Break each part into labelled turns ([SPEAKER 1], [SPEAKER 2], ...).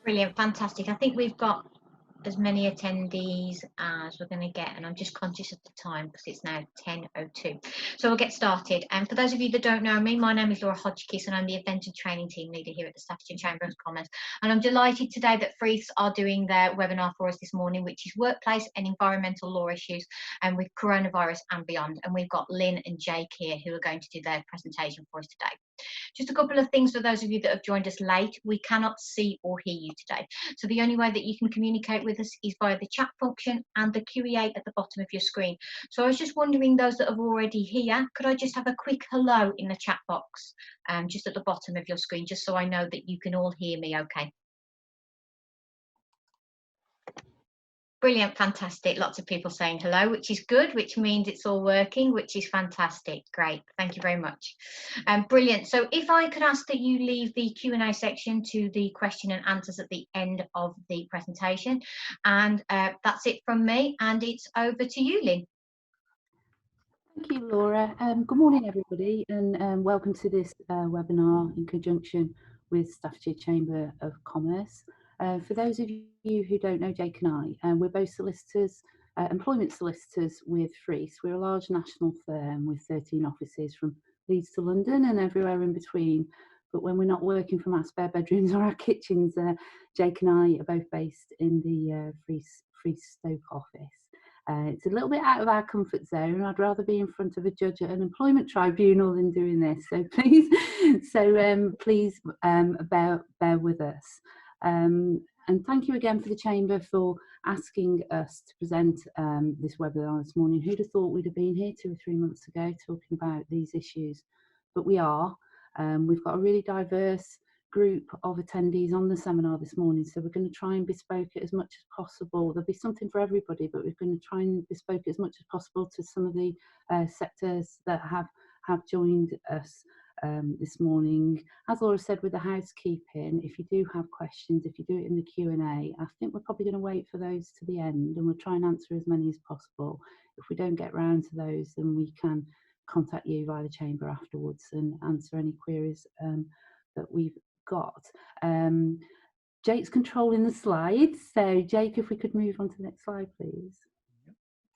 [SPEAKER 1] Brilliant, fantastic. I think we've got as many attendees as we're going to get, and I'm just conscious of the time because it's now 10:02. So we'll get started. And for those of you that don't know me, my name is Laura Hodgkiss and I'm the event and training team leader here at the Staffordshire Chamber of Commerce. And I'm delighted today that Freeths are doing their webinar for us this morning, which is workplace and environmental law issues and with coronavirus and beyond. And we've got Lynne and Jake here who are going to do their presentation for us today. Just a couple of things for those of you that have joined us late. We cannot see or hear you today. So the only way that you can communicate with us is via the chat function and the QA at the bottom of your screen. So I was just wondering, those that are already here, could I just have a quick hello in the chat box, just at the bottom of your screen, just so I know that you can all hear me okay? Brilliant, fantastic. Lots of people saying hello, which is good, which means it's all working, which is fantastic. Great, thank you very much. Brilliant. So if I could ask that you leave the Q&A section to the question and answers at the end of the presentation. And that's it from me, and it's over to you, Lynne.
[SPEAKER 2] Thank you, Laura. Good morning, everybody, and welcome to this webinar in conjunction with Staffordshire Chamber of Commerce. For those of you who don't know Jake and I, we're both solicitors, employment solicitors with Freeths. We're a large national firm with 13 offices from Leeds to London and everywhere in between. But when we're not working from our spare bedrooms or our kitchens, Jake and I are both based in the Freeths Stoke office. It's a little bit out of our comfort zone. I'd rather be in front of a judge at an employment tribunal than doing this. So please, bear with us. And thank you again for the Chamber for asking us to present this webinar this morning. Who'd have thought we'd have been here 2 or 3 months ago talking about these issues? But we are. We've got a really diverse group of attendees on the seminar this morning, so we're going to try and bespoke it as much as possible. There'll be something for everybody, but we're going to try and bespoke it as much as possible to some of the sectors that have joined us this morning. As Laura said, with the housekeeping, if you do have questions, if you do it in the Q&A, I think we're probably going to wait for those to the end, and we'll try and answer as many as possible. If we don't get round to those, then we can contact you via the Chamber afterwards and answer any queries that we've got. Jake's controlling the slides, so Jake, if we could move on to the next slide, please.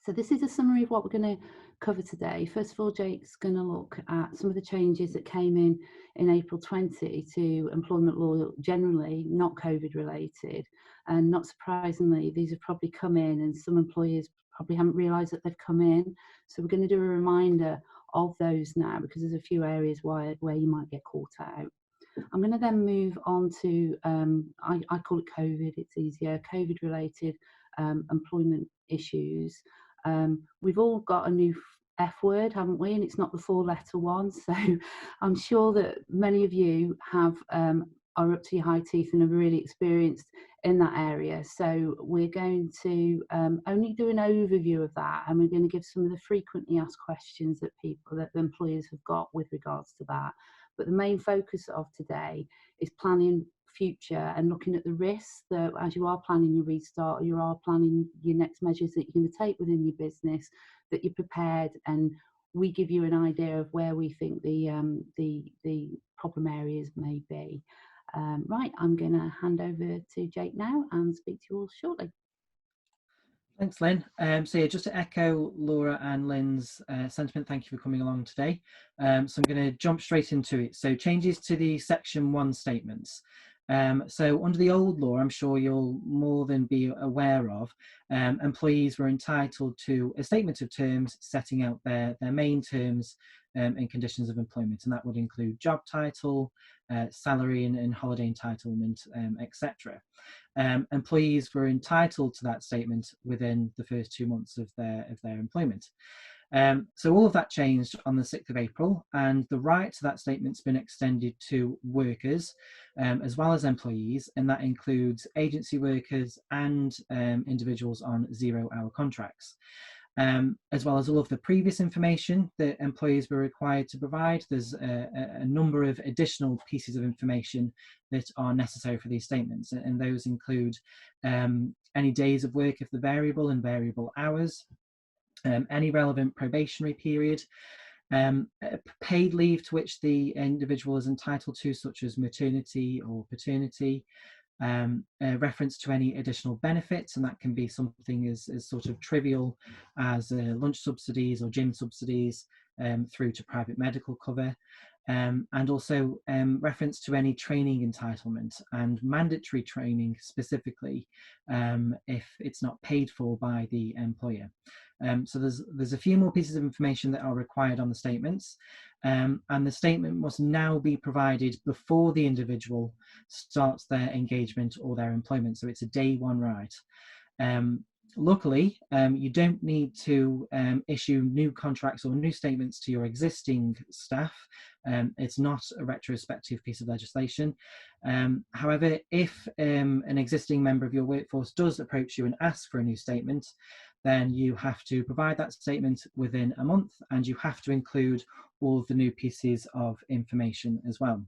[SPEAKER 2] So this is a summary of what we're going to cover today. First of all, Jake's going to look at some of the changes that came in April 20 to employment law generally, not COVID related, and not surprisingly, these have probably come in and some employers probably haven't realised that they've come in. So we're going to do a reminder of those now, because there's a few areas where you might get caught out. I'm going to then move on to, I call it COVID, it's easier, COVID related employment issues. We've all got a new F word, haven't we? And it's not the 4-letter one. So I'm sure that many of you have are up to your high teeth and are really experienced in that area. So we're going to only do an overview of that, and we're going to give some of the frequently asked questions that the employers have got with regards to that. But the main focus of today is planning future and looking at the risks that as you are planning your restart, you are planning your next measures that you're going to take within your business, that you're prepared, and we give you an idea of where we think the problem areas may be. Right, I'm going to hand over to Jake now and speak to you all shortly.
[SPEAKER 3] Thanks, Lynne. So yeah, just to echo Laura and Lynne's sentiment, thank you for coming along today. So I'm going to jump straight into it. So changes to the Section 1 statements. So under the old law, I'm sure you'll more than be aware of, employees were entitled to a statement of terms setting out their main terms and conditions of employment, and that would include job title, salary and holiday entitlement, etc. Employees were entitled to that statement within the first 2 months of their employment. So all of that changed on the 6th of April, and the right to that statement's been extended to workers as well as employees, and that includes agency workers and individuals on 0-hour contracts. As well as all of the previous information that employees were required to provide. There's a number of additional pieces of information that are necessary for these statements, and those include any days of work if they're variable and variable hours, any relevant probationary period, paid leave to which the individual is entitled to, such as maternity or paternity, a reference to any additional benefits, and that can be something as sort of trivial as lunch subsidies or gym subsidies, through to private medical cover. And also reference to any training entitlement and mandatory training specifically if it's not paid for by the employer. So there's a few more pieces of information that are required on the statements, and the statement must now be provided before the individual starts their engagement or their employment. So it's a day one right. Luckily, you don't need to issue new contracts or new statements to your existing staff. It's not a retrospective piece of legislation. However, if an existing member of your workforce does approach you and ask for a new statement, then you have to provide that statement within a month, and you have to include all of the new pieces of information as well.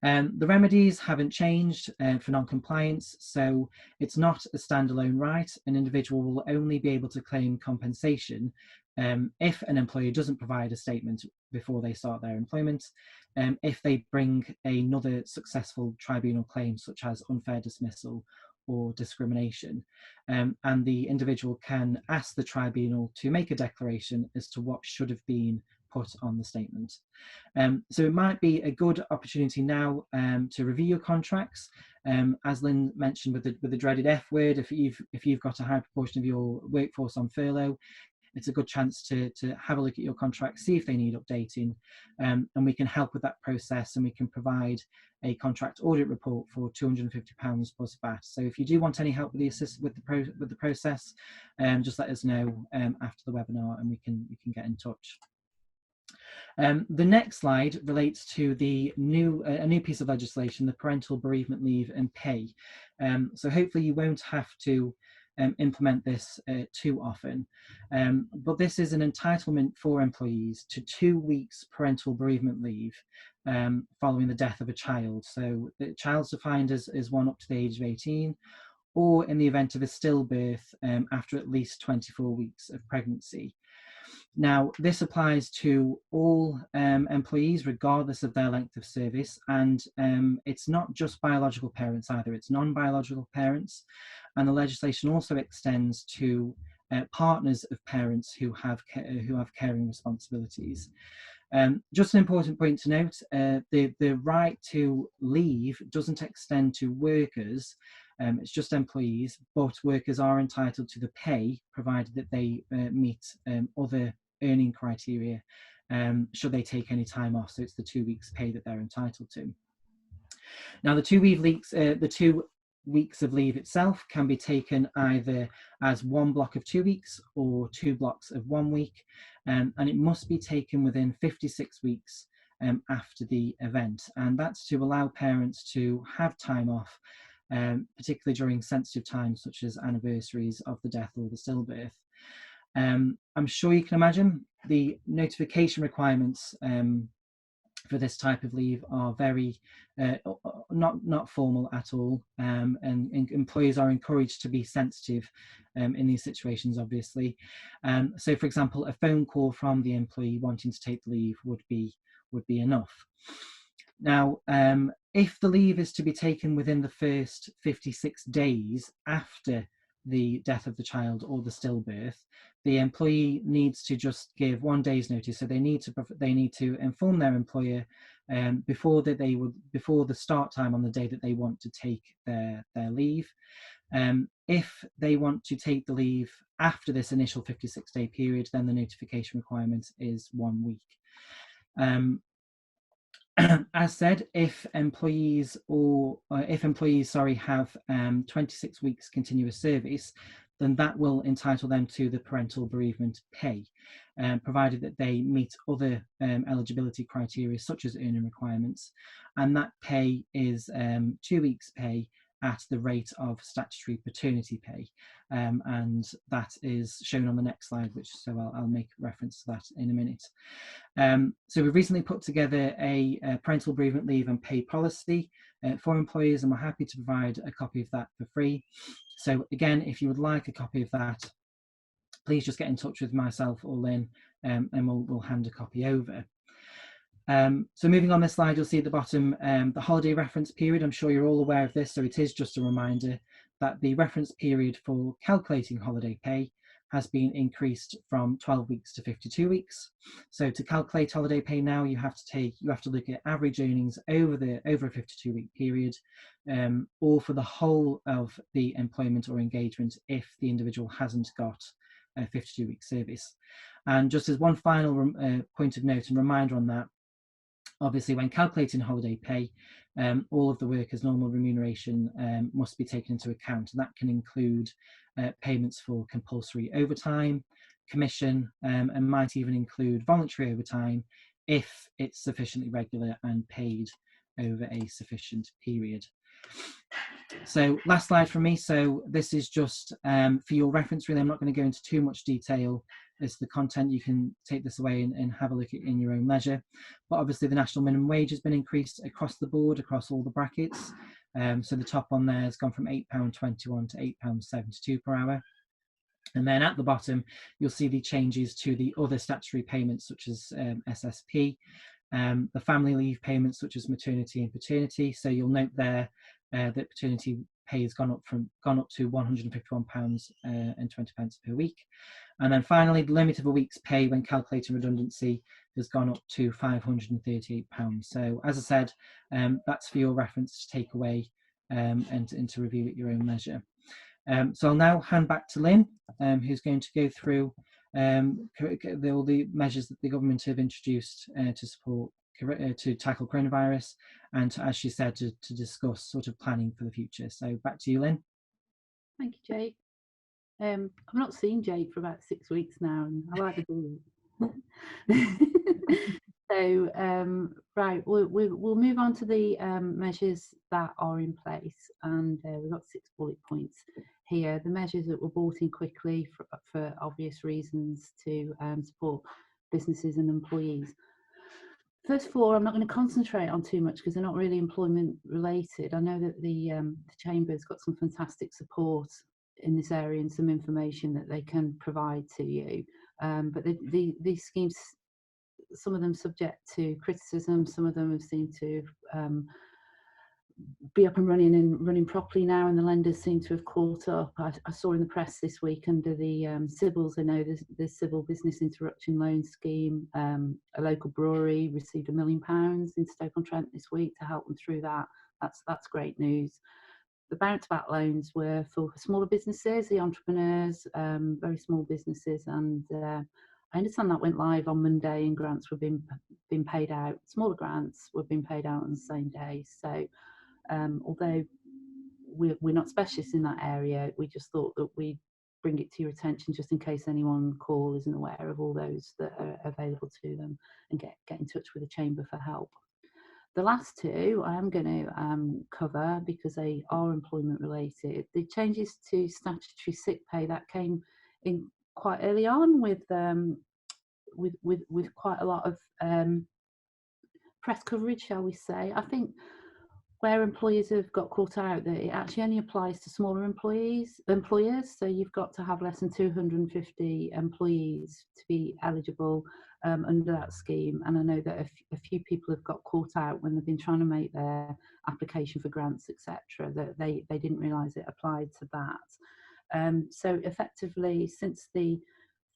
[SPEAKER 3] The remedies haven't changed for non-compliance, so it's not a standalone right. An individual will only be able to claim compensation if an employer doesn't provide a statement before they start their employment, if they bring another successful tribunal claim, such as unfair dismissal or discrimination, and the individual can ask the tribunal to make a declaration as to what should have been put on the statement. So it might be a good opportunity now to review your contracts. As Lynn mentioned with the dreaded F word, if you've got a high proportion of your workforce on furlough, it's a good chance to have a look at your contracts, see if they need updating, and we can help with that process, and we can provide a contract audit report for £250 plus VAT. So if you do want any help with the process, just let us know after the webinar, and we can get in touch. The next slide relates to a new piece of legislation, the parental bereavement leave and pay. So hopefully you won't have to implement this too often, but this is an entitlement for employees to 2 weeks parental bereavement leave following the death of a child. So the child's defined as one up to the age of 18, or in the event of a stillbirth after at least 24 weeks of pregnancy. Now, this applies to all employees, regardless of their length of service, and it's not just biological parents either, it's non-biological parents, and the legislation also extends to partners of parents who have caring responsibilities. Just an important point to note, the right to leave doesn't extend to workers, it's just employees, but workers are entitled to the pay provided that they meet other earning criteria should they take any time off. So it's the 2 weeks pay that they're entitled to. Now the 2 weeks of leave itself can be taken either as one block of 2 weeks or 2 blocks of 1 week, and it must be taken within 56 weeks after the event, and that's to allow parents to have time off, particularly during sensitive times such as anniversaries of the death or the stillbirth. I'm sure you can imagine the notification requirements for this type of leave are very not formal at all, and employers are encouraged to be sensitive in these situations, obviously. So for example, a phone call from the employee wanting to take the leave would be enough. Now, if the leave is to be taken within the first 56 days after the death of the child or the stillbirth, the employee needs to just give 1 day's notice. So they need to inform their employer before the start time on the day that they want to take their leave. If they want to take the leave after this initial 56-day period, then the notification requirement is 1 week. As said, if employees have 26 weeks continuous service, then that will entitle them to the parental bereavement pay, provided that they meet other eligibility criteria such as earning requirements, and that pay is 2 weeks pay at the rate of statutory paternity pay, and that is shown on the next slide, I'll make reference to that in a minute. So we've recently put together a parental bereavement leave and pay policy for employers, and we're happy to provide a copy of that for free. So again, if you would like a copy of that, please just get in touch with myself or Lynn, and we'll hand a copy over. So moving on this slide, you'll see at the bottom the holiday reference period. I'm sure you're all aware of this, so it is just a reminder that the reference period for calculating holiday pay has been increased from 12 weeks to 52 weeks. So to calculate holiday pay now, you have to look at average earnings over a 52-week period, or for the whole of the employment or engagement if the individual hasn't got a 52-week service. And just as one final point of note and reminder on that, obviously, when calculating holiday pay, all of the workers' normal remuneration must be taken into account, and that can include payments for compulsory overtime, commission, and might even include voluntary overtime if it's sufficiently regular and paid over a sufficient period. So last slide from me. So this is just for your reference, really. I'm not going to go into too much detail as to the content. You can take this away and have a look at it in your own leisure. But obviously the national minimum wage has been increased across the board, across all the brackets. So the top one there has gone from £8.21 to £8.72 per hour. And then at the bottom, you'll see the changes to the other statutory payments, such as SSP, the family leave payments, such as maternity and paternity. So you'll note there that paternity pay has gone up to £151.20 per week. And then finally, the limit of a week's pay when calculating redundancy has gone up to £538. So as I said, that's for your reference to take away and to review at your own leisure. So I'll now hand back to Lynne, who's going to go through all the measures that the government have introduced to support, to tackle coronavirus, and to, as she said, to discuss sort of planning for the future. So back to you, Lynne.
[SPEAKER 2] Thank you, Jake. I've not seen Jake for about 6 weeks now, and I like the ball. So, right, we'll move on to the measures that are in place, and we've got 6 bullet points here. The measures that were brought in quickly for obvious reasons to support businesses and employees. First of all, I'm not going to concentrate on too much because they're not really employment related. I know that the Chamber's got some fantastic support in this area and some information that they can provide to you. But these schemes, some of them subject to criticism, some of them have seemed to be up and running properly now, and the lenders seem to have caught up. I saw in the press this week under the civils, I know the Civil Business Interruption Loan Scheme, a local brewery received £1 million in Stoke-on-Trent this week to help them through that. That's great news. The bounce back loans were for smaller businesses, the entrepreneurs, very small businesses, and I understand that went live on Monday, and grants were being paid out. Smaller grants were being paid out on the same day. So although we're not specialists in that area, we just thought that we'd bring it to your attention just in case anyone on the call isn't aware of all those that are available to them, and get in touch with the Chamber for help. The last two I am going to cover because they are employment related. The changes to statutory sick pay that came in quite early on with quite a lot of press coverage, shall we say. I think where employers have got caught out, that it actually only applies to smaller employers. So you've got to have less than 250 employees to be eligible under that scheme. And I know that a few people have got caught out when they've been trying to make their application for grants, etc., that they didn't realise it applied to that. So effectively, since the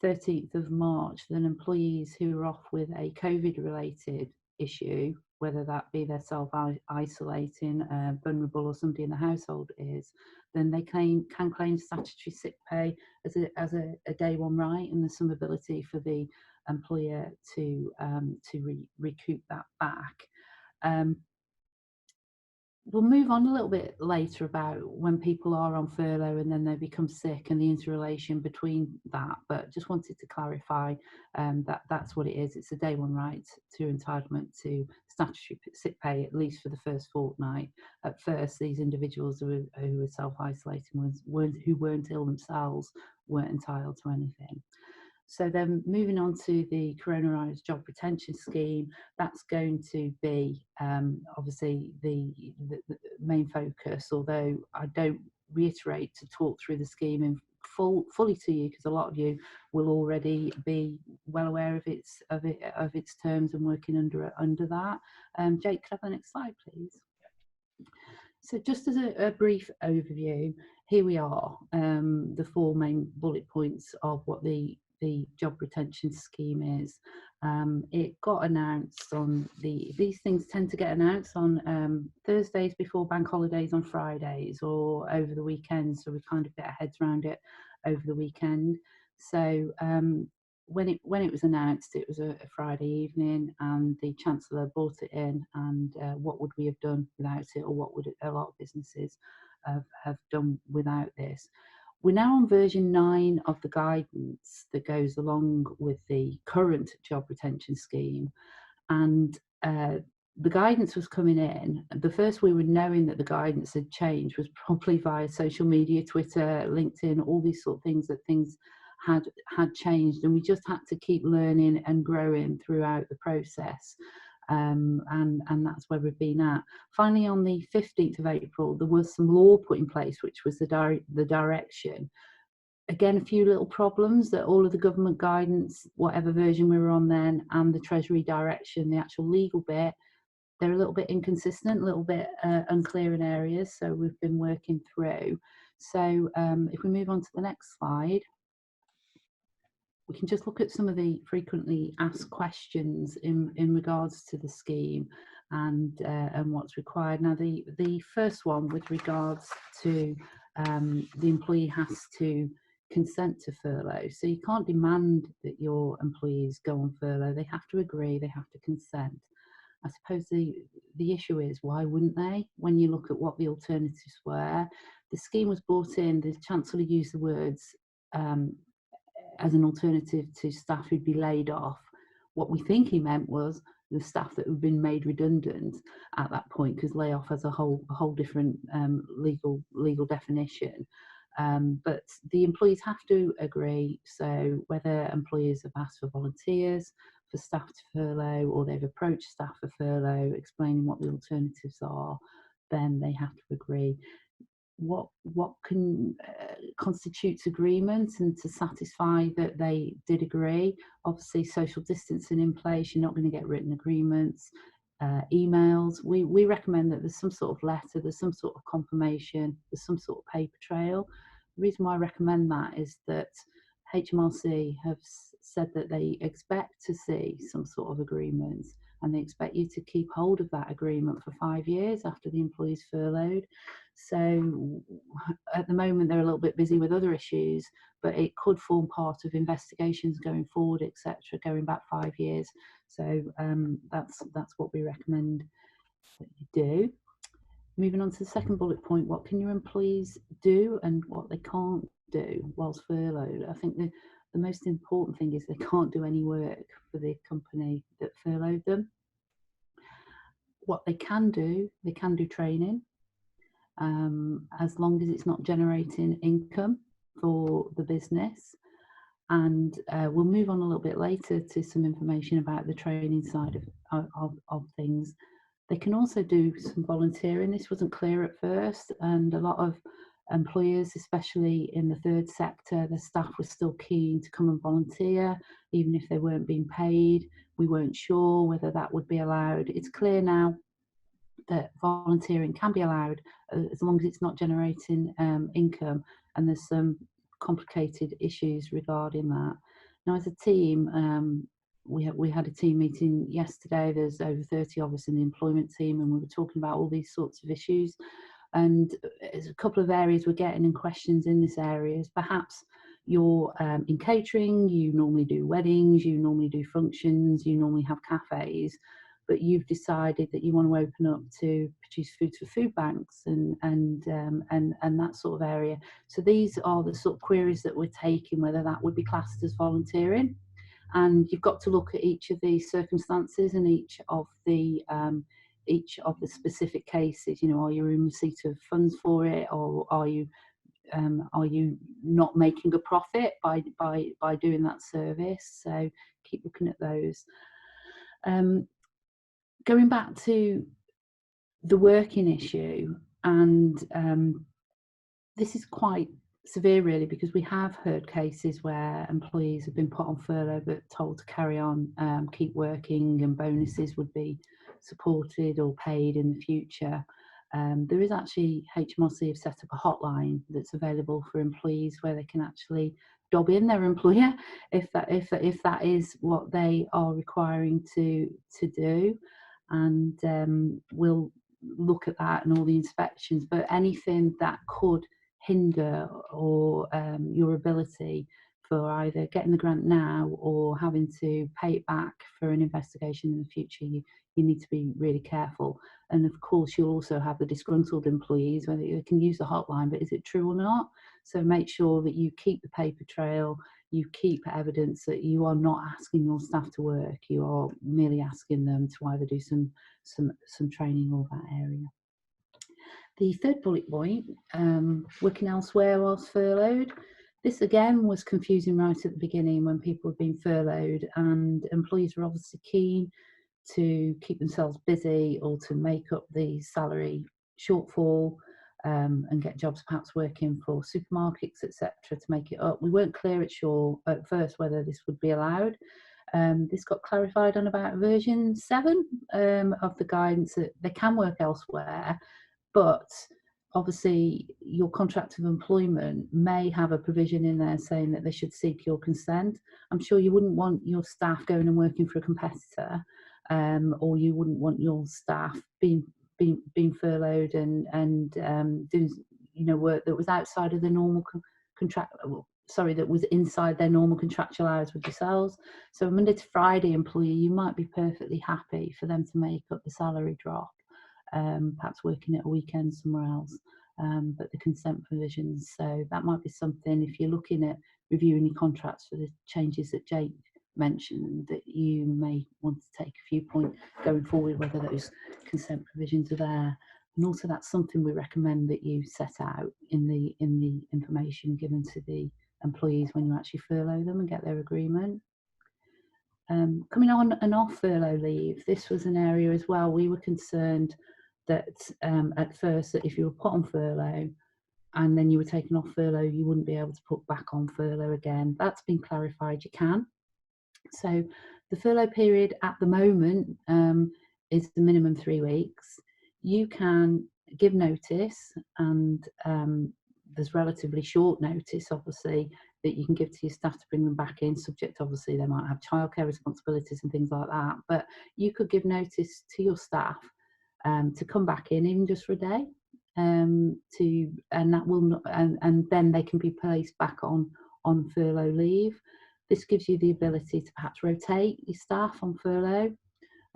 [SPEAKER 2] 13th of March, then employees who are off with a COVID-related issue, whether that be they're self-isolating, vulnerable, or somebody in the household is, then they can claim statutory sick pay as a day one right, and there's some ability for the employer to recoup that back. We'll move on a little bit later about when people are on furlough and then they become sick and the interrelation between that, but just wanted to clarify that that's what it is. It's a day one right to entitlement to statutory sick pay, at least for the first fortnight. At first, these individuals who were self-isolating, who weren't ill themselves, weren't entitled to anything. So then moving on to the coronavirus job retention scheme, that's going to be obviously the main focus, although I don't reiterate to talk through the scheme in fully to you, because a lot of you will already be well aware of its terms and working under that. Jake, could I have the next slide, please? So just as a brief overview, here we are, the 4 main bullet points of what the job retention scheme is. It got announced on these things tend to get announced on Thursdays before bank holidays, on Fridays or over the weekend, so we kind of get our heads around it over the weekend. So when it was announced, it was a Friday evening, and the Chancellor brought it in, and what would we have done without it, or what would a lot of businesses have done without this. We're now on version 9 of the guidance that goes along with the current job retention scheme, and the guidance was coming in. The first we were knowing that the guidance had changed was probably via social media, Twitter, LinkedIn, all these sort of things, that things had changed, and we just had to keep learning and growing throughout the process. And that's where we've been at. Finally, on the 15th of April, there was some law put in place, which was the direction. Again, a few little problems, that all of the government guidance, whatever version we were on then, and the Treasury direction, the actual legal bit, they're a little bit inconsistent, a little bit unclear in areas, so we've been working through. So if we move on to the next slide, we can just look at some of the frequently asked questions in regards to the scheme and what's required. Now, the first one with regards to the employee has to consent to furlough. So you can't demand that your employees go on furlough. They have to agree, they have to consent. I suppose the issue is, why wouldn't they? When you look at what the alternatives were, the scheme was brought in, the Chancellor used the words as an alternative to staff who'd be laid off. What we think he meant was the staff that had been made redundant at that point, because layoff has a whole different legal definition. But the employees have to agree. So whether employers have asked for volunteers, for staff to furlough, or they've approached staff for furlough, explaining what the alternatives are, then they have to agree. What constitutes agreement, and to satisfy that they did agree. Obviously, social distancing in place, you're not going to get written agreements. Emails, we recommend that there's some sort of letter, there's some sort of confirmation, there's some sort of paper trail. The reason why I recommend that is that HMRC have said that they expect to see some sort of agreement, and they expect you to keep hold of that agreement for 5 years after the employee's furloughed. So at the moment they're a little bit busy with other issues, but it could form part of investigations going forward, etc., going back 5 years. So that's what we recommend that you do. Moving on to the second bullet point, what can your employees do and what they can't do whilst furloughed? I think the most important thing is they can't do any work for the company that furloughed them. What they can do training, as long as it's not generating income for the business. And we'll move on a little bit later to some information about the training side of things. They can also do some volunteering. This wasn't clear at first, and a lot of employers, especially in the third sector, the staff were still keen to come and volunteer, even if they weren't being paid. We weren't sure whether that would be allowed. It's clear now that volunteering can be allowed as long as it's not generating income, and there's some complicated issues regarding that. Now, as a team, we had a team meeting yesterday. There's over 30 of us in the employment team, and we were talking about all these sorts of issues. And there's a couple of areas we're getting in questions in this area. Perhaps you're in catering, you normally do weddings, you normally do functions, you normally have cafes, but you've decided that you want to open up to produce foods for food banks and that sort of area. So these are the sort of queries that we're taking, whether that would be classed as volunteering. And you've got to look at each of these circumstances and each of the specific cases. You know, are you in receipt of funds for it, or are you not making a profit by doing that service? So keep looking at those. Going back to the working issue, and this is quite severe really, because we have heard cases where employees have been put on furlough but told to carry on, keep working, and bonuses would be supported or paid in the future. There is actually, HMRC have set up a hotline that's available for employees where they can actually dob in their employer if that is what they are requiring to do, and we'll look at that and all the inspections. But anything that could hinder or your ability for either getting the grant now or having to pay it back for an investigation in the future, you need to be really careful. And of course, you'll also have the disgruntled employees where they can use the hotline, but is it true or not? So make sure that you keep the paper trail, you keep evidence that you are not asking your staff to work, you are merely asking them to either do some training or that area. The third bullet point, working elsewhere whilst furloughed. This again was confusing right at the beginning when people had been furloughed, and employees were obviously keen to keep themselves busy or to make up the salary shortfall, and get jobs perhaps working for supermarkets, etc., to make it up. We weren't clear at first whether this would be allowed. This got clarified on about version 7 of the guidance that they can work elsewhere, but obviously your contract of employment may have a provision in there saying that they should seek your consent. I'm sure you wouldn't want your staff going and working for a competitor, or you wouldn't want your staff being furloughed and doing work that was outside of the normal that was inside their normal contractual hours with yourselves. So a Monday to Friday employee, you might be perfectly happy for them to make up the salary drop, perhaps working at a weekend somewhere else, but the consent provisions. So that might be something, if you're looking at reviewing your contracts for the changes that Jake mentioned, that you may want to take a few points going forward, whether those consent provisions are there. And also that's something we recommend that you set out in the information given to the employees when you actually furlough them and get their agreement. Coming on and off furlough leave, this was an area as well. We were concerned that at first that if you were put on furlough and then you were taken off furlough, you wouldn't be able to put back on furlough again. That's been clarified, you can. So the furlough period at the moment is the minimum 3 weeks. You can give notice, and there's relatively short notice, obviously, that you can give to your staff to bring them back in, subject, obviously, they might have childcare responsibilities and things like that. But you could give notice to your staff to come back in, even just for a day, and that will not, and then they can be placed back on furlough leave. This gives you the ability to perhaps rotate your staff on furlough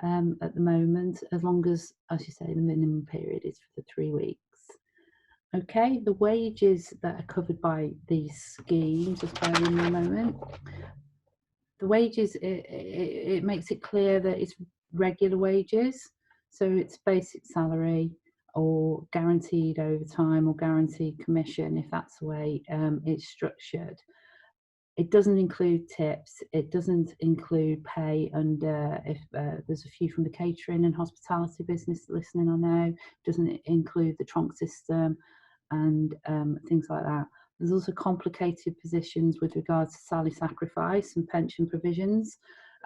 [SPEAKER 2] at the moment, as long as you say, the minimum period is for the 3 weeks. Okay, the wages that are covered by these schemes, just bear with me a moment. The wages, it makes it clear that it's regular wages, so it's basic salary or guaranteed overtime or guaranteed commission, if that's the way it's structured. It doesn't include tips, it doesn't include pay under, if there's a few from the catering and hospitality business listening, I know, doesn't include the trunk system and things like that. There's also complicated positions with regards to salary sacrifice and pension provisions.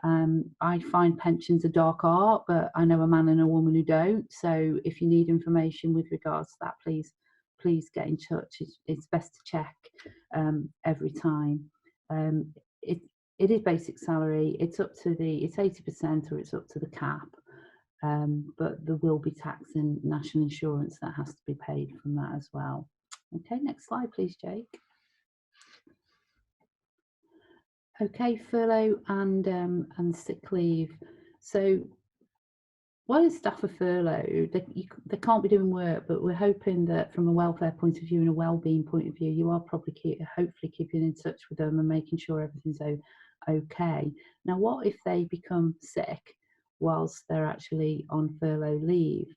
[SPEAKER 2] I find pensions a dark art, but I know a man and a woman who don't. So if you need information with regards to that, please get in touch. It's best to check every time. It is basic salary. It's 80% or it's up to the cap. But there will be tax and national insurance that has to be paid from that as well. Okay, next slide, please, Jake. Okay, furlough and sick leave. So while staff are furloughed, they can't be doing work, but we're hoping that from a welfare point of view and a well-being point of view, you are probably hopefully keeping in touch with them and making sure everything's okay. Now, what if they become sick whilst they're actually on furlough leave?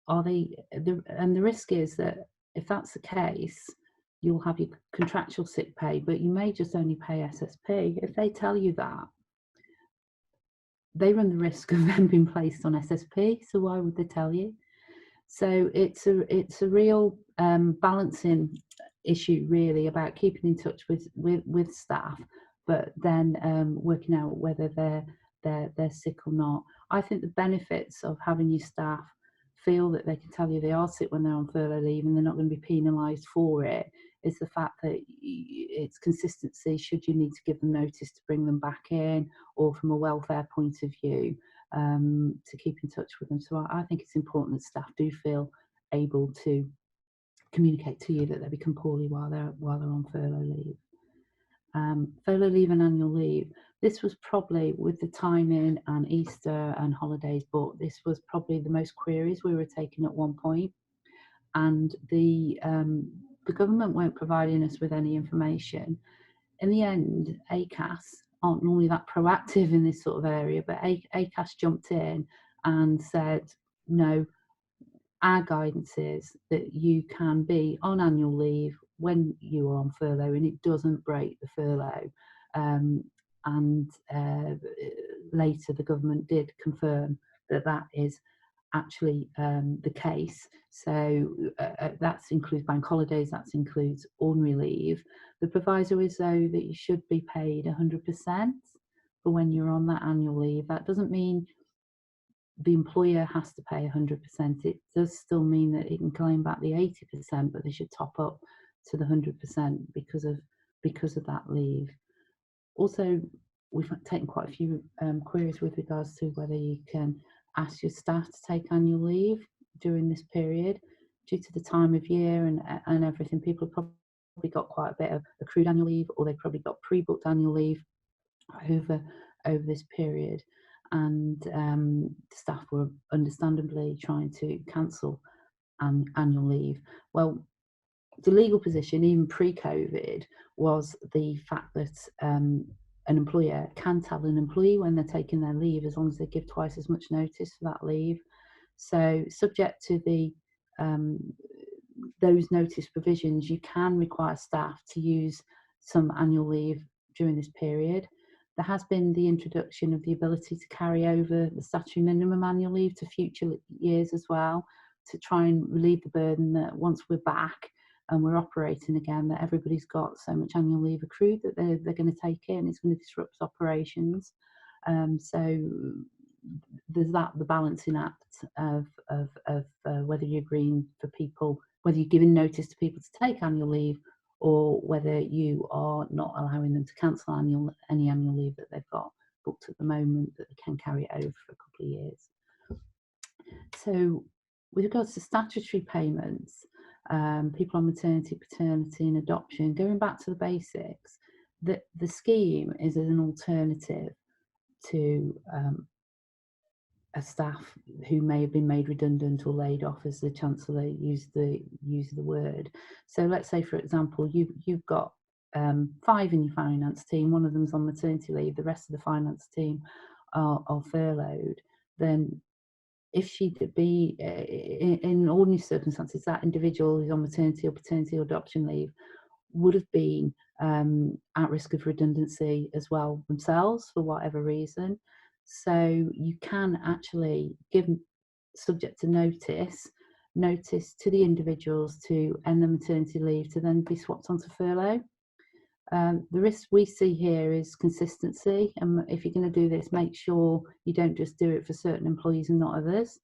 [SPEAKER 2] And the risk is that if that's the case, you'll have your contractual sick pay, but you may just only pay SSP. If they tell you that, they run the risk of them being placed on SSP, so why would they tell you? So it's a real balancing issue really about keeping in touch with staff, but then working out whether they're sick or not. I think the benefits of having your staff feel that they can tell you they are sick when they're on furlough leave and they're not going to be penalised for it is the fact that it's consistency should you need to give them notice to bring them back in, or from a welfare point of view, to keep in touch with them. So I think it's important that staff do feel able to communicate to you that they become poorly while they're on furlough leave. Furlough leave and annual leave. This was probably, with the timing and Easter and holidays, but this was probably the most queries we were taking at one point. And the government weren't providing us with any information. In the end, ACAS aren't normally that proactive in this sort of area, but ACAS jumped in and said, no, our guidance is that you can be on annual leave when you are on furlough and it doesn't break the furlough. Later the government did confirm that that is actually the case. So that includes bank holidays, that includes ordinary leave. The proviso is though that you should be paid 100% for when you're on that annual leave. That doesn't mean the employer has to pay 100%. It does still mean that it can claim back the 80%, but they should top up to the 100% because of that leave. Also, we've taken quite a few queries with regards to whether you can ask your staff to take annual leave during this period. Due to the time of year and everything, people have probably got quite a bit of accrued annual leave, or they've probably got pre-booked annual leave over this period. And staff were understandably trying to cancel annual leave. Well, the legal position, even pre-COVID, was the fact that an employer can tell an employee when they're taking their leave as long as they give twice as much notice for that leave. So subject to the those notice provisions, you can require staff to use some annual leave during this period. There has been the introduction of the ability to carry over the statutory minimum annual leave to future years as well, to try and relieve the burden that once we're back and we're operating again, that everybody's got so much annual leave accrued that they're going to take in. It's going to disrupt operations. So there's the balancing act of whether you're agreeing for people, whether you're giving notice to people to take annual leave, or whether you are not allowing them to cancel any annual leave that they've got booked at the moment, that they can carry it over for a couple of years. So with regards to statutory payments, people on maternity, paternity and adoption, going back to the basics, the scheme is an alternative to a staff who may have been made redundant or laid off, as the Chancellor used the word. So let's say, for example, you've got 5 in your finance team, one of them's on maternity leave, the rest of the finance team are furloughed. Then if she'd be in ordinary circumstances, that individual who's on maternity or paternity or adoption leave would have been at risk of redundancy as well themselves for whatever reason. So you can actually give, subject to notice to the individuals to end the maternity leave to then be swapped onto furlough. The risk we see here is consistency, and if you're going to do this, make sure you don't just do it for certain employees and not others.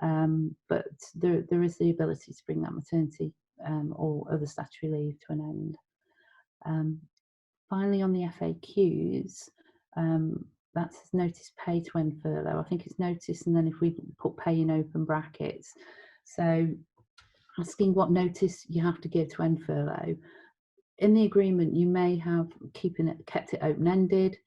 [SPEAKER 2] But there is the ability to bring that maternity or other statutory leave to an end. Finally, on the FAQs, that's notice pay to end furlough. I think it's notice, and then if we put pay in open brackets, so asking what notice you have to give to end furlough. In the agreement, you may have kept it open-ended,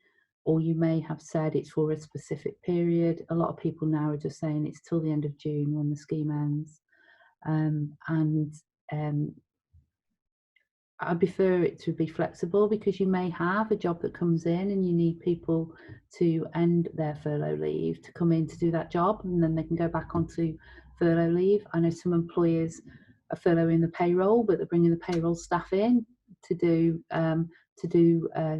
[SPEAKER 2] or you may have said it's for a specific period. A lot of people now are just saying it's till the end of June when the scheme ends. I prefer it to be flexible, because you may have a job that comes in and you need people to end their furlough leave to come in to do that job, and then they can go back onto furlough leave. I know some employers are furloughing the payroll, but they're bringing the payroll staff in to do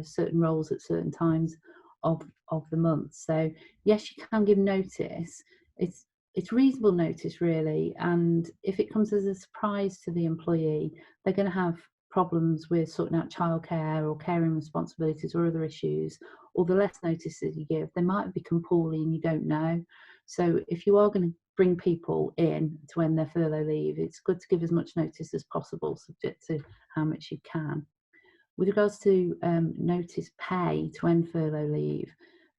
[SPEAKER 2] certain roles at certain times of the month. So yes, you can give notice. It's reasonable notice really, and if it comes as a surprise to the employee, they're going to have problems with sorting out childcare or caring responsibilities or other issues, or the less notice that you give, they might become poorly and you don't know. So if you are going to bring people in to end their furlough leave, it's good to give as much notice as possible, subject to how much you can. With regards to notice pay to end furlough leave,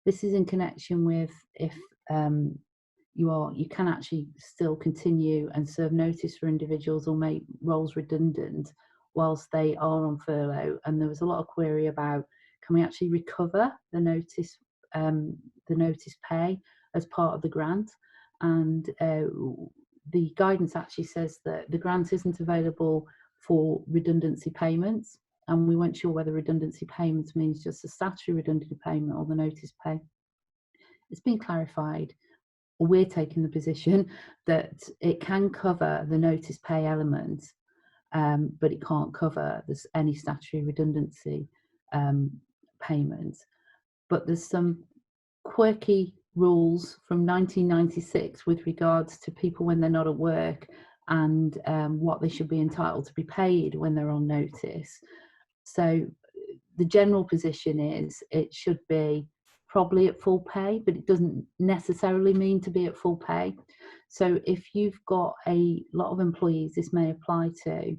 [SPEAKER 2] this is in connection with if you can actually still continue and serve notice for individuals or make roles redundant whilst they are on furlough. And there was a lot of query about, can we actually recover the notice pay as part of the grant? And the guidance actually says that the grant isn't available for redundancy payments, and we weren't sure whether redundancy payments means just the statutory redundancy payment or the notice pay. It's been clarified. We're taking the position that it can cover the notice pay element, but it can't cover any statutory redundancy payments. But there's some quirky rules from 1996 with regards to people when they're not at work and what they should be entitled to be paid when they're on notice. So the general position is it should be probably at full pay, but it doesn't necessarily mean to be at full pay. So if you've got a lot of employees this may apply to,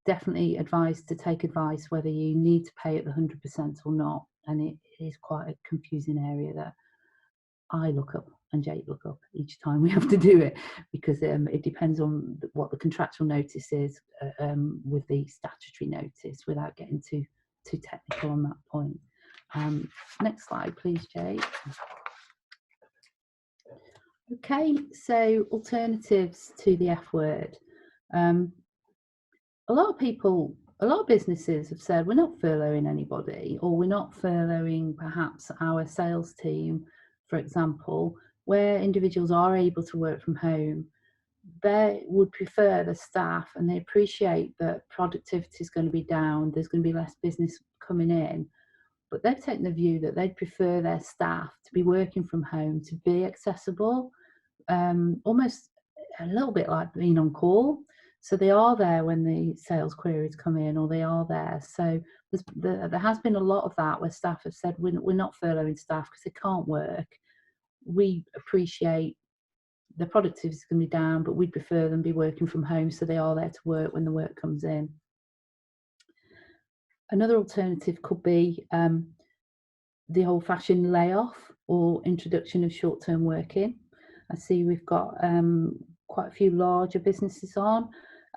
[SPEAKER 2] definitely advise to take advice whether you need to pay at the 100% or not. And it is quite a confusing area that I look up and Jake look up each time we have to do it, because it depends on what the contractual notice is with the statutory notice, without getting too technical on that point. Next slide, please, Jake. Okay, so alternatives to the F word. A lot of businesses have said we're not furloughing anybody, or we're not furloughing perhaps our sales team, for example, where individuals are able to work from home. They would prefer the staff, and they appreciate that productivity is going to be down, there's going to be less business coming in, but they've taken the view that they'd prefer their staff to be working from home, to be accessible, almost a little bit like being on call. So they are there when the sales queries come in, or they are there. So there has been a lot of that where staff have said, we're not furloughing staff because they can't work. We appreciate the productivity is going to be down, but we'd prefer them be working from home, so they are there to work when the work comes in. Another alternative could be the old-fashioned layoff or introduction of short-term working. I see we've got quite a few larger businesses on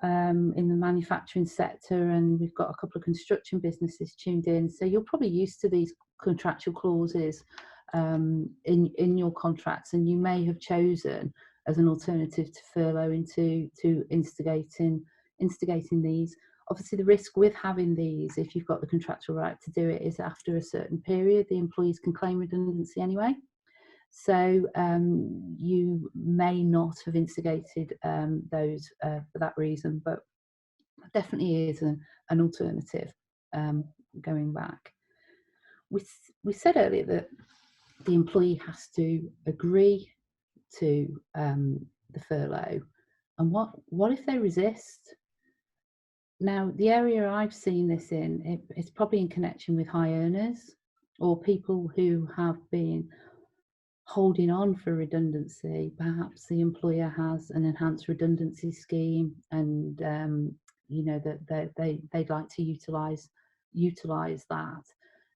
[SPEAKER 2] in the manufacturing sector, and we've got a couple of construction businesses tuned in. So you're probably used to these contractual clauses in your contracts, and you may have chosen as an alternative to furloughing to instigating these. Obviously, the risk with having these, if you've got the contractual right to do it, is after a certain period, the employees can claim redundancy anyway. So you may not have instigated those for that reason, but definitely is an alternative going back. We said earlier that the employee has to agree to the furlough, and what if they resist? Now, the area I've seen this in, it's probably in connection with high earners or people who have been holding on for redundancy. Perhaps the employer has an enhanced redundancy scheme, and you know that they'd like to utilize that.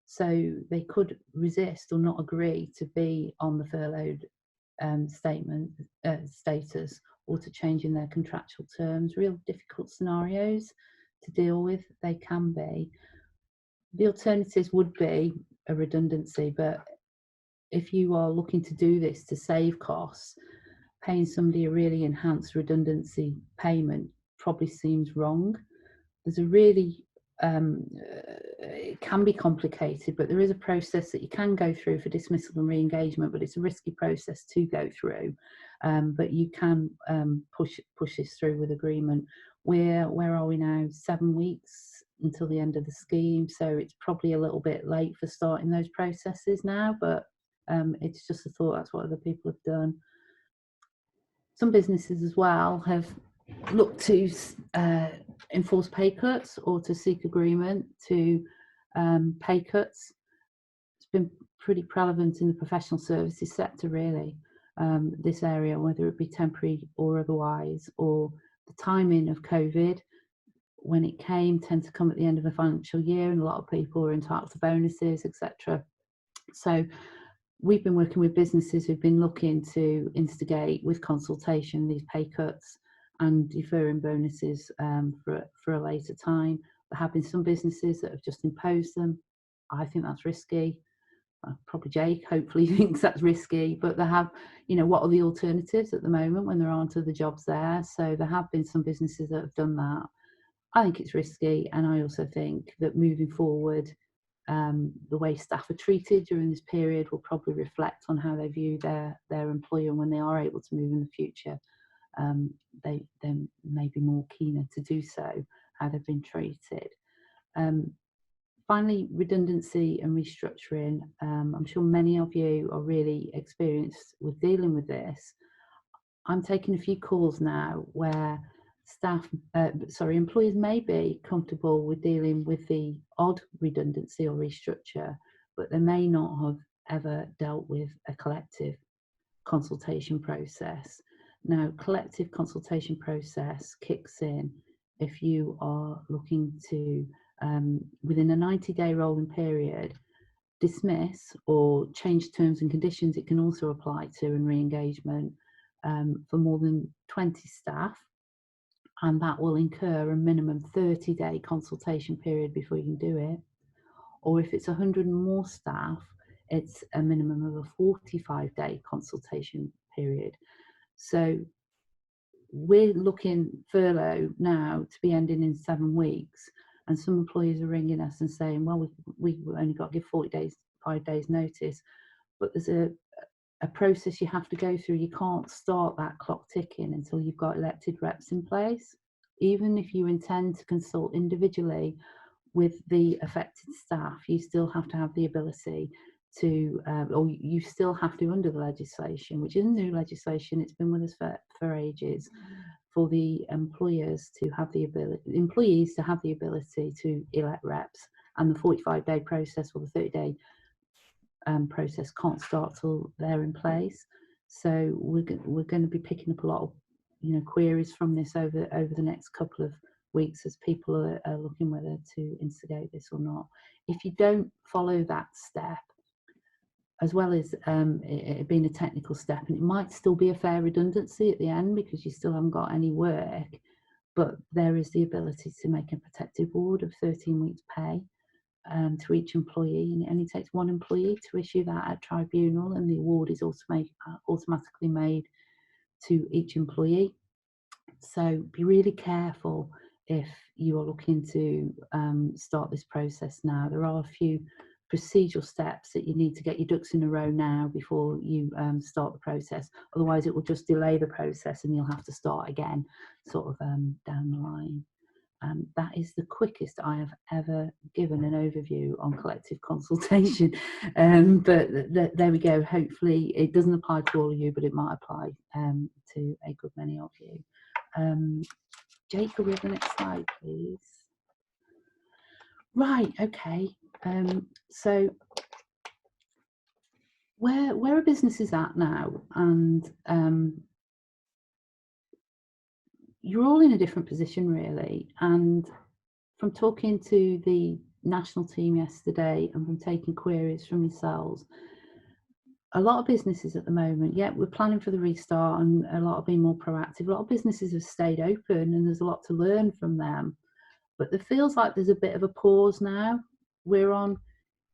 [SPEAKER 2] So they could resist or not agree to be on the furloughed status, or to change in their contractual terms. Real difficult scenarios to deal with, they can be. The alternatives would be a redundancy, but if you are looking to do this to save costs, paying somebody a really enhanced redundancy payment probably seems wrong. There's a really it can be complicated, but there is a process that you can go through for dismissal and re-engagement, but it's a risky process to go through. But you can push this through with agreement. Where are we now? 7 weeks until the end of the scheme, so it's probably a little bit late for starting those processes now, but it's just a thought. That's what other people have done. Some businesses as well have looked to enforce pay cuts or to seek agreement to pay cuts. It's been pretty prevalent in the professional services sector, really, this area, whether it be temporary or otherwise, or the timing of COVID, when it came, tend to come at the end of a financial year, and a lot of people were entitled to bonuses, etc. So we've been working with businesses who've been looking to instigate with consultation these pay cuts and deferring bonuses for a later time. There have been some businesses that have just imposed them. I think that's risky. Probably Jake hopefully thinks that's risky, but they have, you know, what are the alternatives at the moment when there aren't other jobs there? So there have been some businesses that have done that. I think it's risky, and I also think that moving forward, the way staff are treated during this period will probably reflect on how they view their employer when they are able to move in the future. They may be more keener to do so, how they've been treated. Finally, redundancy and restructuring. I'm sure many of you are really experienced with dealing with this. I'm taking a few calls now where employers may be comfortable with dealing with the odd redundancy or restructure, but they may not have ever dealt with a collective consultation process. Now, collective consultation process kicks in if you are looking to, within a 90-day rolling period, dismiss or change terms and conditions. It can also apply to and re-engagement for more than 20 staff, and that will incur a minimum 30-day consultation period before you can do it. Or if it's 100 and more staff, it's a minimum of a 45-day consultation period. So we're looking furlough now to be ending in 7 weeks, and some employers are ringing us and saying, well, we only got to give 5 days notice, but there's a process you have to go through. You can't start that clock ticking until you've got elected reps in place. Even if you intend to consult individually with the affected staff, you still have to have the ability to, or you still have to, under the legislation, which isn't new legislation, it's been with us for ages, for the employees to have the ability to elect reps, and the 45-day process or the 30-day process can't start till they're in place. So we're going to be picking up a lot of, you know, queries from this over the next couple of weeks as people are looking whether to instigate this or not. If you don't follow that step, as well as it being a technical step, and it might still be a fair redundancy at the end because you still haven't got any work, but there is the ability to make a protective award of 13 weeks pay to each employee, and it only takes one employee to issue that at tribunal, and the award is automatically made to each employee. So be really careful if you are looking to start this process now. There are a few procedural steps that you need to get your ducks in a row now before you start the process. Otherwise it will just delay the process and you'll have to start again sort of down the line. That is the quickest I have ever given an overview on collective consultation, but there we go. Hopefully it doesn't apply to all of you, but it might apply to a good many of you. Jake, could we have the next slide, please? Right, okay. So where are businesses at now? And you're all in a different position, really. And from talking to the national team yesterday and from taking queries from yourselves, a lot of businesses at the moment, yeah, we're planning for the restart and a lot of being more proactive. A lot of businesses have stayed open and there's a lot to learn from them. But it feels like there's a bit of a pause now. We're on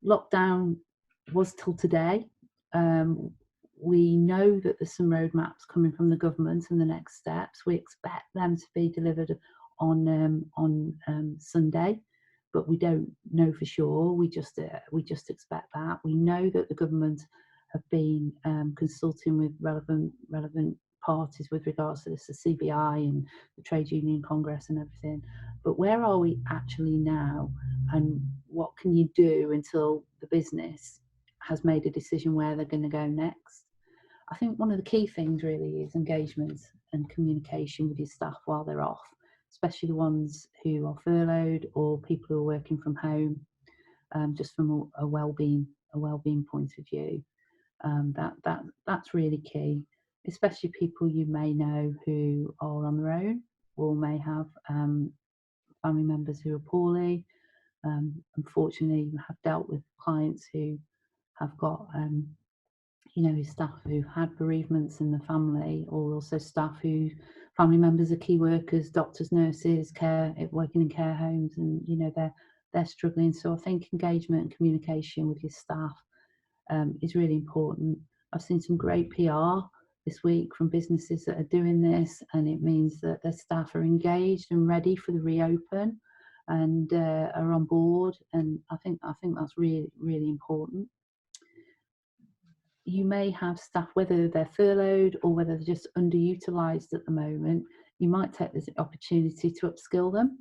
[SPEAKER 2] lockdown was till today. We know that there's some roadmaps coming from the government and the next steps. We expect them to be delivered on Sunday, but we don't know for sure. We just expect that. We know that the government have been consulting with relevant parties with regards to this, the CBI and the Trade Union Congress and everything. But where are we actually now, and what can you do until the business has made a decision where they're going to go next? I think one of the key things really is engagement and communication with your staff while they're off. especially the ones who are furloughed or people who are working from home, just from a well-being point of view. That's really key, especially people you may know who are on their own or may have family members who are poorly. Unfortunately, we have dealt with clients who have got staff who had bereavements in the family, or also staff who family members are key workers, doctors, nurses, working in care homes, and they're struggling. So I think engagement and communication with your staff is really important. I've seen some great PR this week from businesses that are doing this, and it means that their staff are engaged and ready for the reopen and are on board, and I think that's really, really important. You may have staff, whether they're furloughed or whether they're just underutilised at the moment, you might take this opportunity to upskill them.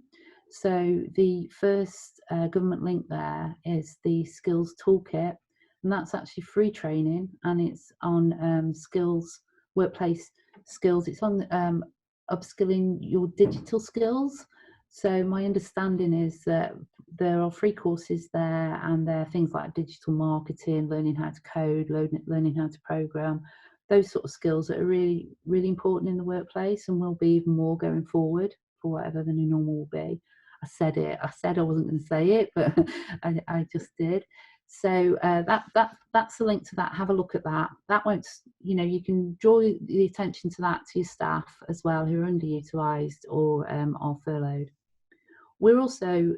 [SPEAKER 2] So the first government link there is the skills toolkit, and that's actually free training, and it's on skills, workplace skills. It's on upskilling your digital skills. So my understanding is that there are free courses there, and there are things like digital marketing, learning how to code, learning how to program, those sort of skills that are really, really important in the workplace, and will be even more going forward for whatever the new normal will be. I said I wasn't going to say it, but I just did. So that's the link to that. Have a look at that. That won't, you can draw the attention to that to your staff as well who are underutilised or are furloughed. We're also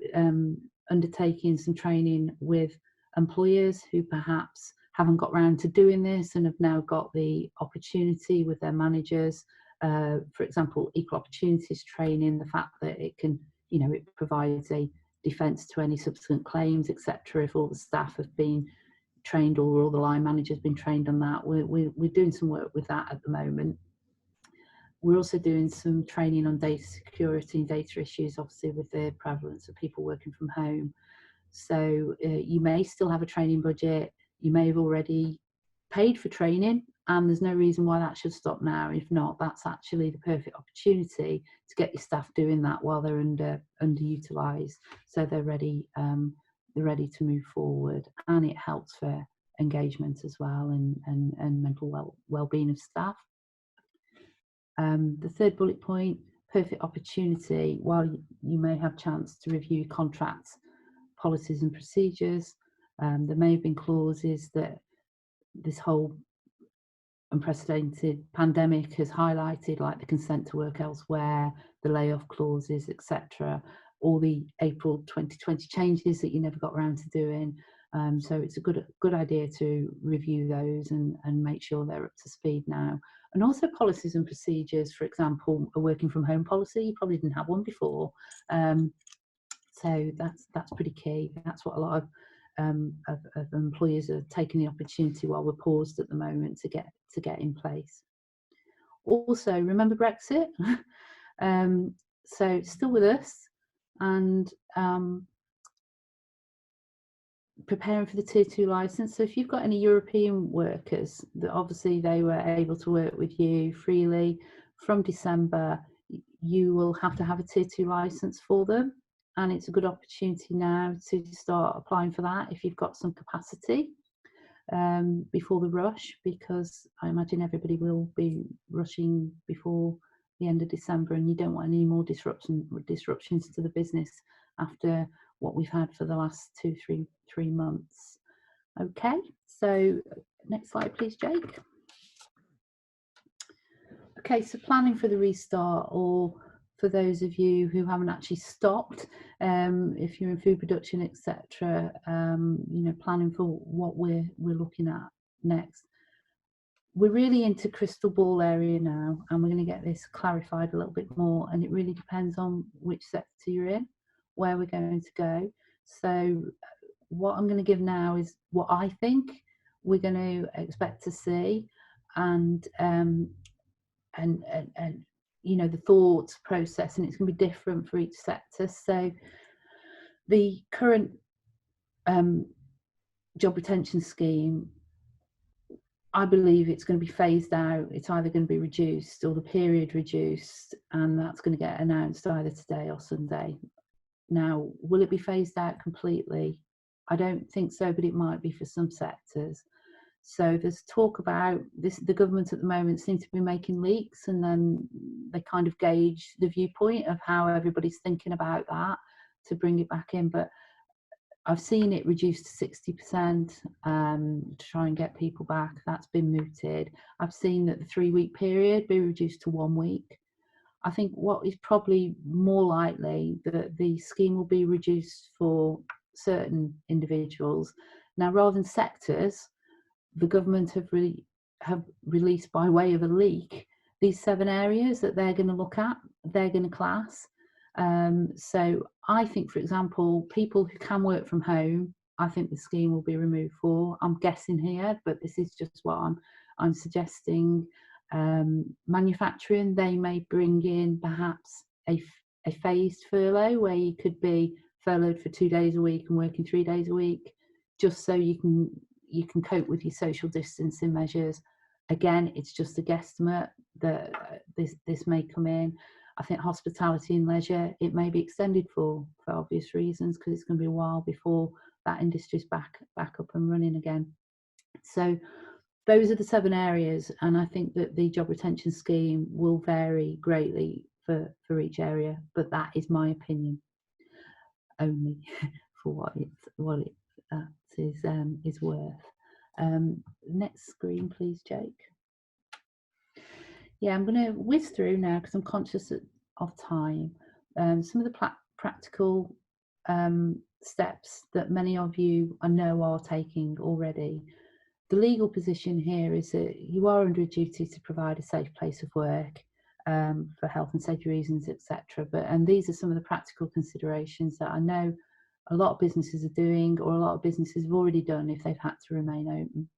[SPEAKER 2] undertaking some training with employers who perhaps haven't got round to doing this and have now got the opportunity with their managers. For example, equal opportunities training, the fact that it can, it provides a defence to any subsequent claims, etc. If all the staff have been trained or all the line managers been trained on that, we're doing some work with that at the moment. We're also doing some training on data security and data issues, obviously with the prevalence of people working from home. So you may still have a training budget, you may have already paid for training, and there's no reason why that should stop now. If not, that's actually the perfect opportunity to get your staff doing that while they're underutilised, so they're ready to move forward, and it helps for engagement as well and mental well-being of staff. The third bullet point, perfect opportunity. While you may have chance to review contracts, policies and procedures, there may have been clauses that this whole unprecedented pandemic has highlighted, like the consent to work elsewhere, the layoff clauses, etc., all the April 2020 changes that you never got around to doing. So it's a good idea to review those and make sure they're up to speed now. And also policies and procedures, for example, a working from home policy, you probably didn't have one before. So that's pretty key. That's what a lot of employers are taking the opportunity while we're paused at the moment to get in place. Also, remember Brexit. So still with us, and preparing for the Tier 2 licence. So if you've got any European workers, that obviously they were able to work with you freely from December, you will have to have a Tier 2 licence for them, and it's a good opportunity now to start applying for that if you've got some capacity before the rush, because I imagine everybody will be rushing before the end of December, and you don't want any more disruptions to the business after what we've had for the last 3 months. Okay, so next slide please, Jake. Okay, so planning for the restart, or for those of you who haven't actually stopped, if you're in food production, etc., planning for what we're looking at next. We're really into crystal ball area now, and we're going to get this clarified a little bit more, and it really depends on which sector you're in, where we're going to go. So what I'm going to give now is what I think we're going to expect to see, and the thought process, and it's going to be different for each sector. So the current job retention scheme, I believe it's going to be phased out. It's either going to be reduced or the period reduced, and that's going to get announced either today or Sunday. Now, will it be phased out completely? I don't think so, but it might be for some sectors. So there's talk about this. The government at the moment seems to be making leaks, and then they kind of gauge the viewpoint of how everybody's thinking about that to bring it back in. But I've seen it reduced to 60% to try and get people back. That's been mooted. I've seen that the 3-week period be reduced to 1 week. I think what is probably more likely that the scheme will be reduced for certain individuals. Now, rather than sectors, the government have released by way of a leak these 7 areas that they're going to look at, they're going to class. So I think, for example, people who can work from home, I think the scheme will be removed for. I'm guessing here, but this is just what I'm suggesting. Manufacturing, they may bring in perhaps a phased furlough where you could be furloughed for 2 days a week and working 3 days a week, just so you can cope with your social distancing measures. Again, it's just a guesstimate that this may come in. I think hospitality and leisure, it may be extended for obvious reasons, because it's going to be a while before that industry's back up and running again. So those are the 7 areas, and I think that the job retention scheme will vary greatly for each area, but that is my opinion only for what it is worth. Next screen, please, Jake. Yeah, I'm going to whiz through now because I'm conscious of time. Some of the practical steps that many of you I know are taking already. The legal position here is that you are under a duty to provide a safe place of work for health and safety reasons, etc. And these are some of the practical considerations that I know a lot of businesses are doing, or a lot of businesses have already done if they've had to remain open.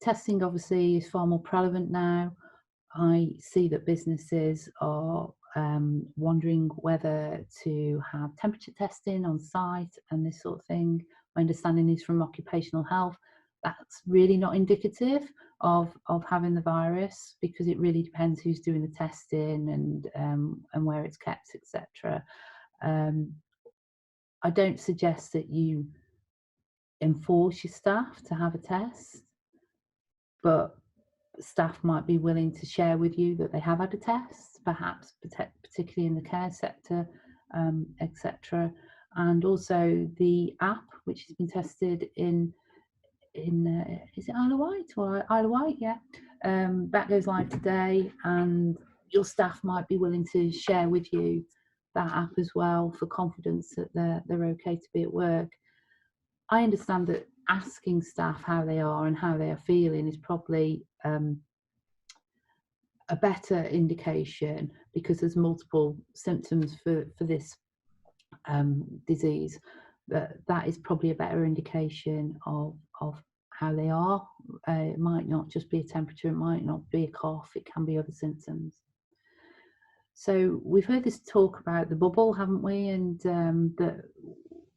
[SPEAKER 2] Testing obviously is far more prevalent now. I see that businesses are wondering whether to have temperature testing on site and this sort of thing. My understanding is from occupational health, that's really not indicative of having the virus, because it really depends who's doing the testing and where it's kept, etc. I don't suggest that you enforce your staff to have a test, but staff might be willing to share with you that they have had a test, perhaps particularly in the care sector, etc. And also the app, which has been tested in is it Isle of Wight or Isle of Wight? Yeah, that goes live today, and your staff might be willing to share with you that app as well for confidence that they're okay to be at work. I understand that asking staff how they are and how they are feeling is probably a better indication, because there's multiple symptoms for this disease. That is probably a better indication of how they are. It might not just be a temperature, it might not be a cough, it can be other symptoms. So we've heard this talk about the bubble, haven't we? And that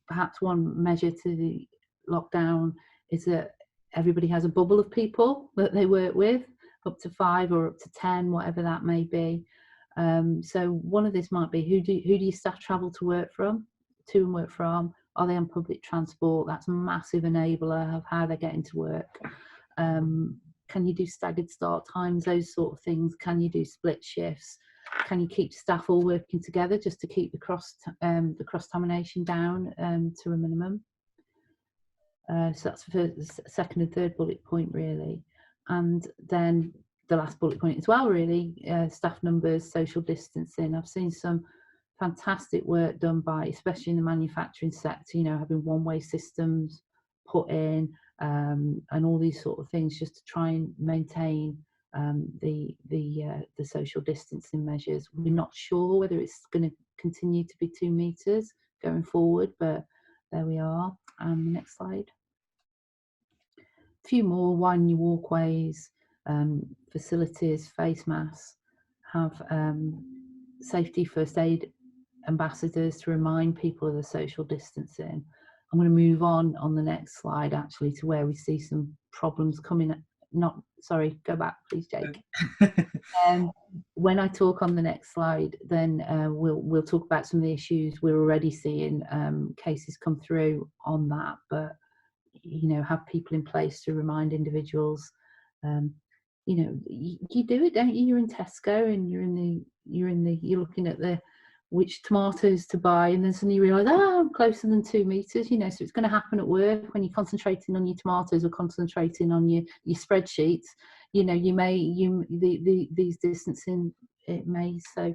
[SPEAKER 2] perhaps one measure to the lockdown is that everybody has a bubble of people that they work with, up to 5 or up to 10, whatever that may be. So one of this might be, who do your staff travel to and work from? Are they on public transport? That's a massive enabler of how they're getting to work. Can you do staggered start times, those sort of things? Can you do split shifts? Can you keep staff all working together just to keep the cross-contamination down to a minimum? So that's the second and third bullet point, really. And then the last bullet point as well, really, staff numbers, social distancing. I've seen some fantastic work done by, especially in the manufacturing sector, you know, having one-way systems put in and all these sort of things, just to try and maintain the social distancing measures. We're not sure whether it's going to continue to be 2 meters going forward, but there we are. Next slide. A few more: widen your walkways, facilities, face masks, have safety first aid ambassadors to remind people of the social distancing. I'm going to move on the next slide actually to where we see some problems coming not, sorry, go back please, Jake. When I talk on the next slide, then we'll talk about some of the issues. We're already seeing cases come through on that, but you know, have people in place to remind individuals. You know, you do it, don't you? You're in Tesco and you're looking at which tomatoes to buy, and then suddenly you realise, oh, I'm closer than 2 meters, you know. So it's going to happen at work when you're concentrating on your tomatoes or concentrating on your spreadsheets. You know, these distancing, it may. So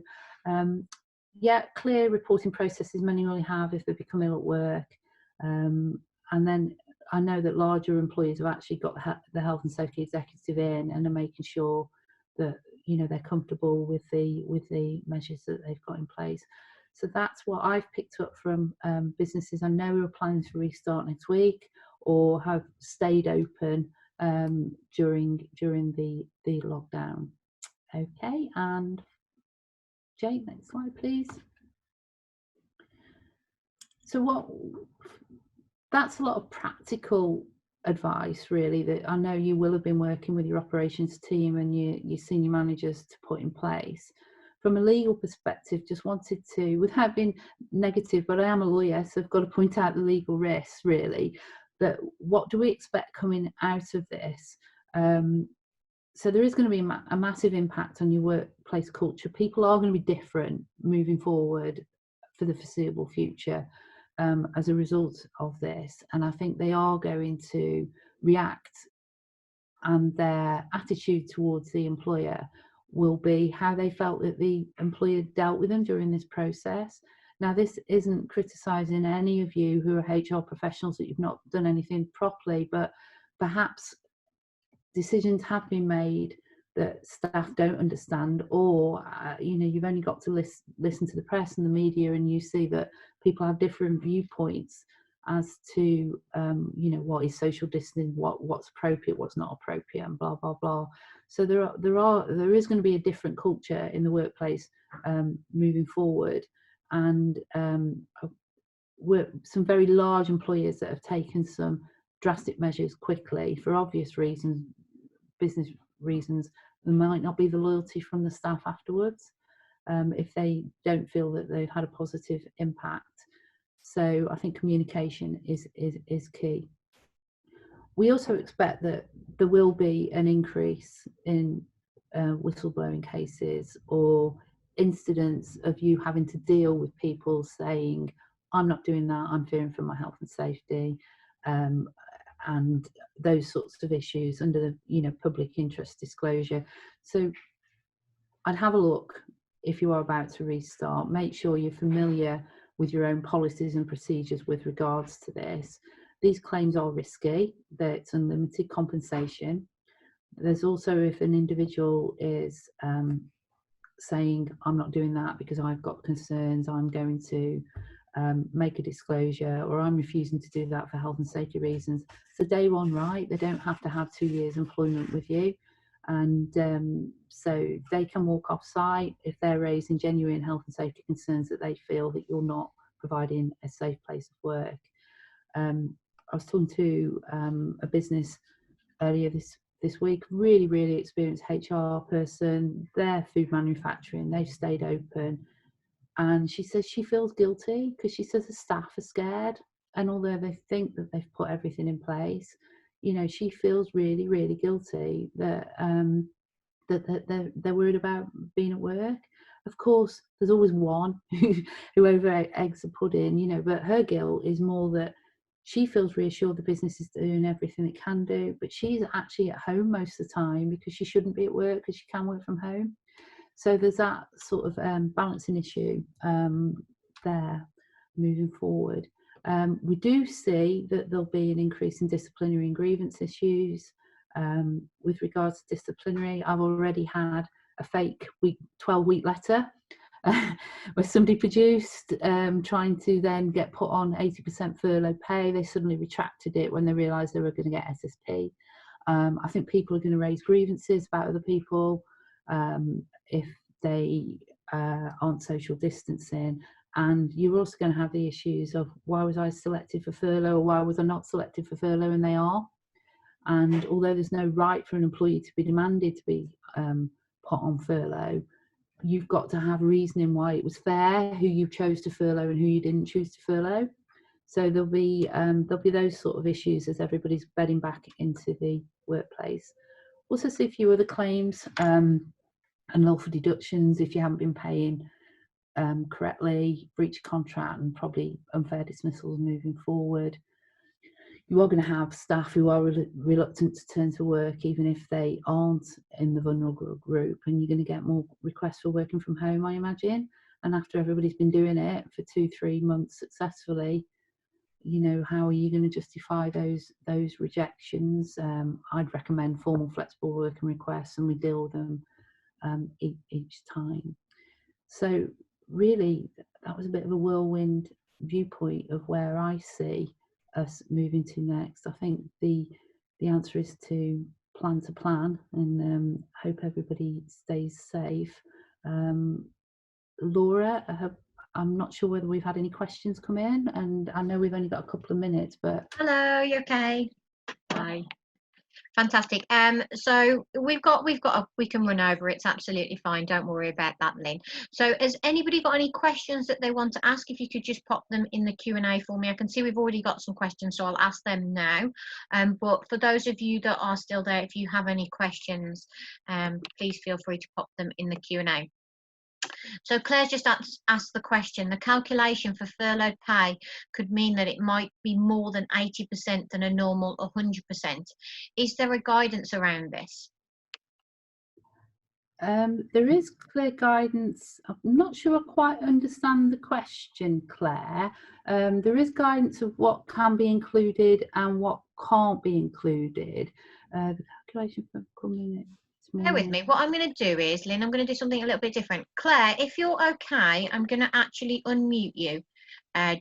[SPEAKER 2] yeah, clear reporting processes many only have if they become ill at work, and then I know that larger employers have actually got the health and safety executive in and are making sure that, you know, they're comfortable with the measures that they've got in place. So that's what I've picked up from businesses I know who are planning to restart next week or have stayed open during the lockdown. Okay, and Jake, next slide please. So that's a lot of practical advice really that I know you will have been working with your operations team and your senior managers to put in place. From a legal perspective, just wanted to, without being negative, but I am a lawyer, so I've got to point out the legal risks really, that what do we expect coming out of this? So there is going to be a massive impact on your workplace culture. People are going to be different moving forward for the foreseeable future. As a result of this, and I think they are going to react, and their attitude towards the employer will be how they felt that the employer dealt with them during this process. Now, this isn't criticising any of you who are HR professionals that you've not done anything properly, but perhaps decisions have been made that staff don't understand, or you know, you've only got to listen to the press and the media, and you see that people have different viewpoints as to you know, what is social distancing, what's appropriate, what's not appropriate, and blah blah blah. So there is going to be a different culture in the workplace moving forward, and some very large employers that have taken some drastic measures quickly for obvious reasons, business reasons. There might not be the loyalty from the staff afterwards if they don't feel that they've had a positive impact. So I think communication is key. We also expect that there will be an increase in whistleblowing cases or incidents of you having to deal with people saying, I'm not doing that, I'm fearing for my health and safety, and those sorts of issues under the, you know, public interest disclosure. So I'd have a look if you are about to restart. Make sure you're familiar with your own policies and procedures with regards to this. These claims are risky, that it's unlimited compensation. There's also, if an individual is saying, I'm not doing that because I've got concerns, I'm going to make a disclosure, or I'm refusing to do that for health and safety reasons. So day one, right, they don't have to have 2 years employment with you, and so they can walk off site if they're raising genuine health and safety concerns that they feel that you're not providing a safe place of work. I was talking to a business earlier this week, really experienced HR person, they're food manufacturing, they've stayed open. And she says she feels guilty because she says the staff are scared, and although they think that they've put everything in place, you know, she feels really guilty that that they're worried about being at work. Of course, there's always one who over eggs the pudding, you know, but her guilt is more that she feels reassured the business is doing everything it can do, but she's actually at home most of the time because she shouldn't be at work because she can work from home. So there's that sort of balancing issue there moving forward. We do see that there'll be an increase in disciplinary and grievance issues. With regards to disciplinary, I've already had a fake 12-week letter where somebody produced trying to then get put on 80% furlough pay. They suddenly retracted it when they realised they were going to get SSP. I think people are going to raise grievances about other people if they aren't social distancing, and you're also going to have the issues of why was I selected for furlough or why was I not selected for furlough, and they are. And although there's no right for an employee to be demanded to be put on furlough, you've got to have reasoning why it was fair, who you chose to furlough and who you didn't choose to furlough. So there'll be those sort of issues as everybody's bedding back into the workplace. Also see a few other claims and lawful deductions if you haven't been paying correctly, breach of contract, and probably unfair dismissals moving forward. You are going to have staff who are reluctant to turn to work even if they aren't in the vulnerable group, and you're going to get more requests for working from home, I imagine. And after everybody's been doing it for 2-3 months successfully, you know, how are you going to justify those rejections? I'd recommend formal flexible working requests, and we deal with them each time. So really, that was a bit of a whirlwind viewpoint of where I see us moving to next. I think the answer is to plan, and hope everybody stays safe. Laura, I'm not sure whether we've had any questions come in, and I know we've only got a couple of minutes, but
[SPEAKER 1] Hello, you okay? Hi. Fantastic. So we can run over. It's absolutely fine. Don't worry about that, Lynn. So has anybody got any questions that they want to ask? If you could just pop them in the Q&A for me. I can see we've already got some questions, so I'll ask them now. But for those of you that are still there, if you have any questions, please feel free to pop them in the Q&A. So Claire's just asked the question, the calculation for furloughed pay could mean that it might be more than 80% than a normal 100%. Is there a guidance around this?
[SPEAKER 2] There is clear guidance. I'm not sure I quite understand the question, Claire. There is guidance of what can be included and what can't be included. The calculation for coming in.
[SPEAKER 1] Bear with me. What I'm going to do is, Lynn, I'm going to do something a little bit different. Claire, if you're okay, I'm going to actually unmute you,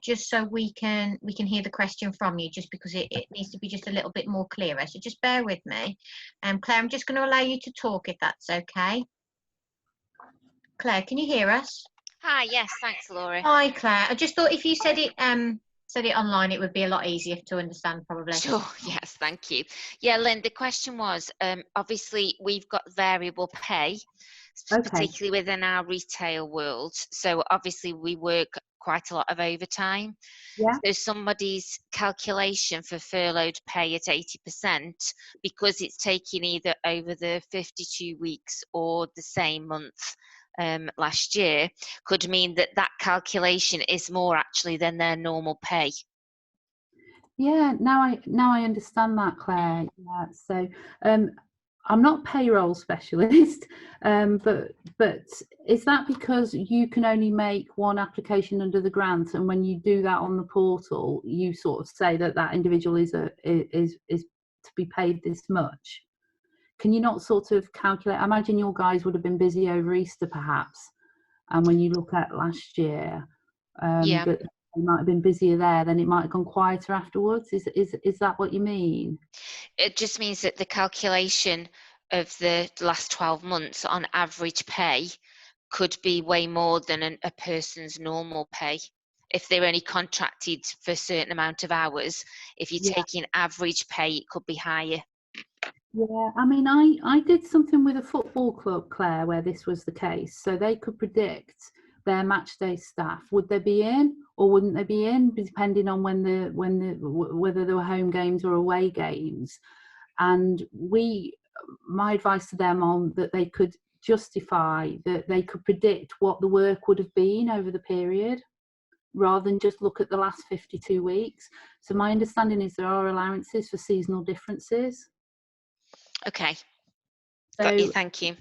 [SPEAKER 1] just so we can hear the question from you, just because it needs to be just a little bit more clearer. So just bear with me. Claire, I'm just going to allow you to talk if that's okay. Claire, can you hear us?
[SPEAKER 4] Hi, yes, thanks, Laura.
[SPEAKER 1] Hi, Claire. I just thought if you said it online, it would be a lot easier to understand, probably.
[SPEAKER 4] Sure, yes, thank you. Yeah, Lynn, the question was, obviously we've got variable pay, particularly within our retail world. So obviously we work quite a lot of overtime.
[SPEAKER 2] Yeah.
[SPEAKER 4] So somebody's calculation for furloughed pay at 80%, because it's taking either over the 52 weeks or the same month last year, could mean that calculation is more actually than their normal pay.
[SPEAKER 2] Yeah, now I understand that, Claire. Yeah, so I'm not a payroll specialist, but is that because you can only make one application under the grant, and when you do that on the portal, you sort of say that individual is to be paid this much? Can you not sort of calculate? I imagine your guys would have been busy over Easter, perhaps, and when you look at last year,
[SPEAKER 4] Yeah.
[SPEAKER 2] that you might have been busier there, then it might have gone quieter afterwards. Is that what you mean?
[SPEAKER 4] It just means that the calculation of the last 12 months on average pay could be way more than a person's normal pay. If they're only contracted for a certain amount of hours, if you're taking average pay, it could be higher.
[SPEAKER 2] Yeah, I mean, I did something with a football club, Claire, where this was the case. So they could predict their match day staff. Would they be in or wouldn't they be in, depending on whether there were home games or away games. And my advice to them on that they could justify, that they could predict what the work would have been over the period, rather than just look at the last 52 weeks. So my understanding is there are allowances for seasonal differences.
[SPEAKER 4] Okay.
[SPEAKER 2] So,
[SPEAKER 4] got you, thank you.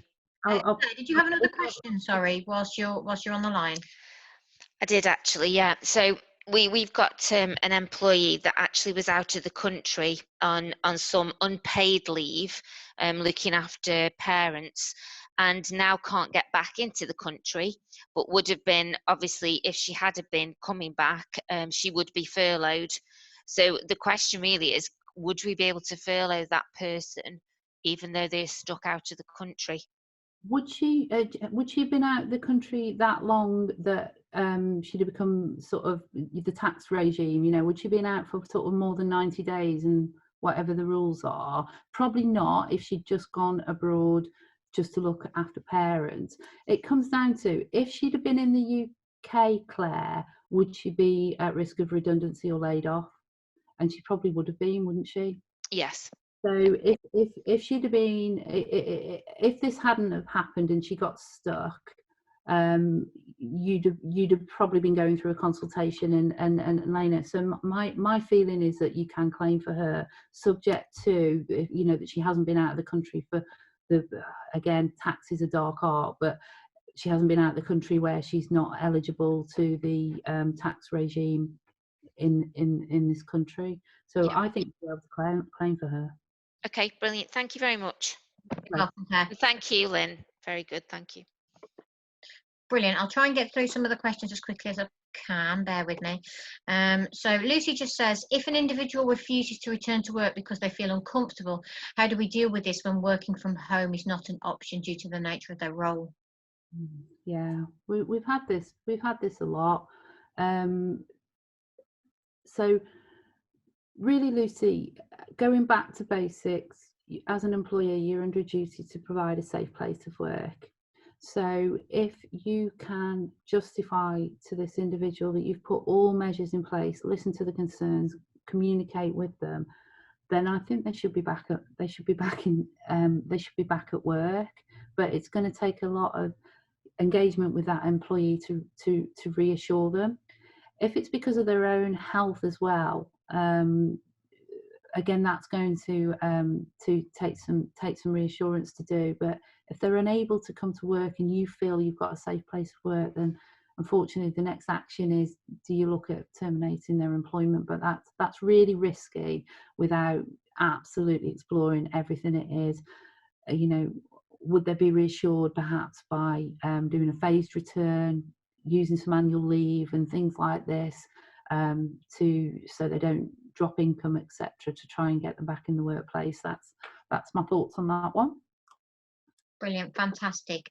[SPEAKER 1] Did you have another question, sorry, whilst you're on the line?
[SPEAKER 4] I did actually, yeah. So we've got an employee that actually was out of the country on some unpaid leave, looking after parents, and now can't get back into the country, but would have been, obviously, if she had been coming back, she would be furloughed. So the question really is, would we be able to furlough that person even though they're stuck out of the country?
[SPEAKER 2] Would she have been out of the country that long that she'd have become sort of the tax regime? You know, would she have been out for sort of more than 90 days and whatever the rules are. Probably not if she'd just gone abroad just to look after parents. It comes down to, if she'd have been in the UK, Claire, would she be at risk of redundancy or laid off? And she probably would have been, wouldn't she?
[SPEAKER 4] Yes.
[SPEAKER 2] So if she'd have been, if this hadn't have happened and she got stuck, you'd have probably been going through a consultation and laying it. So my feeling is that you can claim for her, subject to, you know, that she hasn't been out of the country for again, tax is a dark art, but she hasn't been out of the country where she's not eligible to the tax regime in this country. So
[SPEAKER 4] Yeah.
[SPEAKER 2] I think we'll be able to claim for her.
[SPEAKER 4] Okay, brilliant. Thank you very much.
[SPEAKER 1] Welcome, Claire.
[SPEAKER 4] Thank you, Lynn. Very good. Thank you.
[SPEAKER 1] Brilliant. I'll try and get through some of the questions as quickly as I can. Bear with me. So Lucy just says, if an individual refuses to return to work because they feel uncomfortable, how do we deal with this when working from home is not an option due to the nature of their role?
[SPEAKER 2] Yeah, we've had this a lot. So really, Lucy, going back to basics, as an employer, you're under a duty to provide a safe place of work. So if you can justify to this individual that you've put all measures in place, listen to the concerns, communicate with them, then I think they should be back at work. But it's going to take a lot of engagement with that employee to reassure them. If it's because of their own health as well, again, that's going to take some reassurance to do. But if they're unable to come to work and you feel you've got a safe place of work, then unfortunately the next action is, do you look at terminating their employment? But that's really risky without absolutely exploring everything it is. You know, would they be reassured perhaps by doing a phased return, using some annual leave and things like this, so they don't drop income, etc., to try and get them back in the workplace? That's my thoughts on that one.
[SPEAKER 1] Brilliant, fantastic.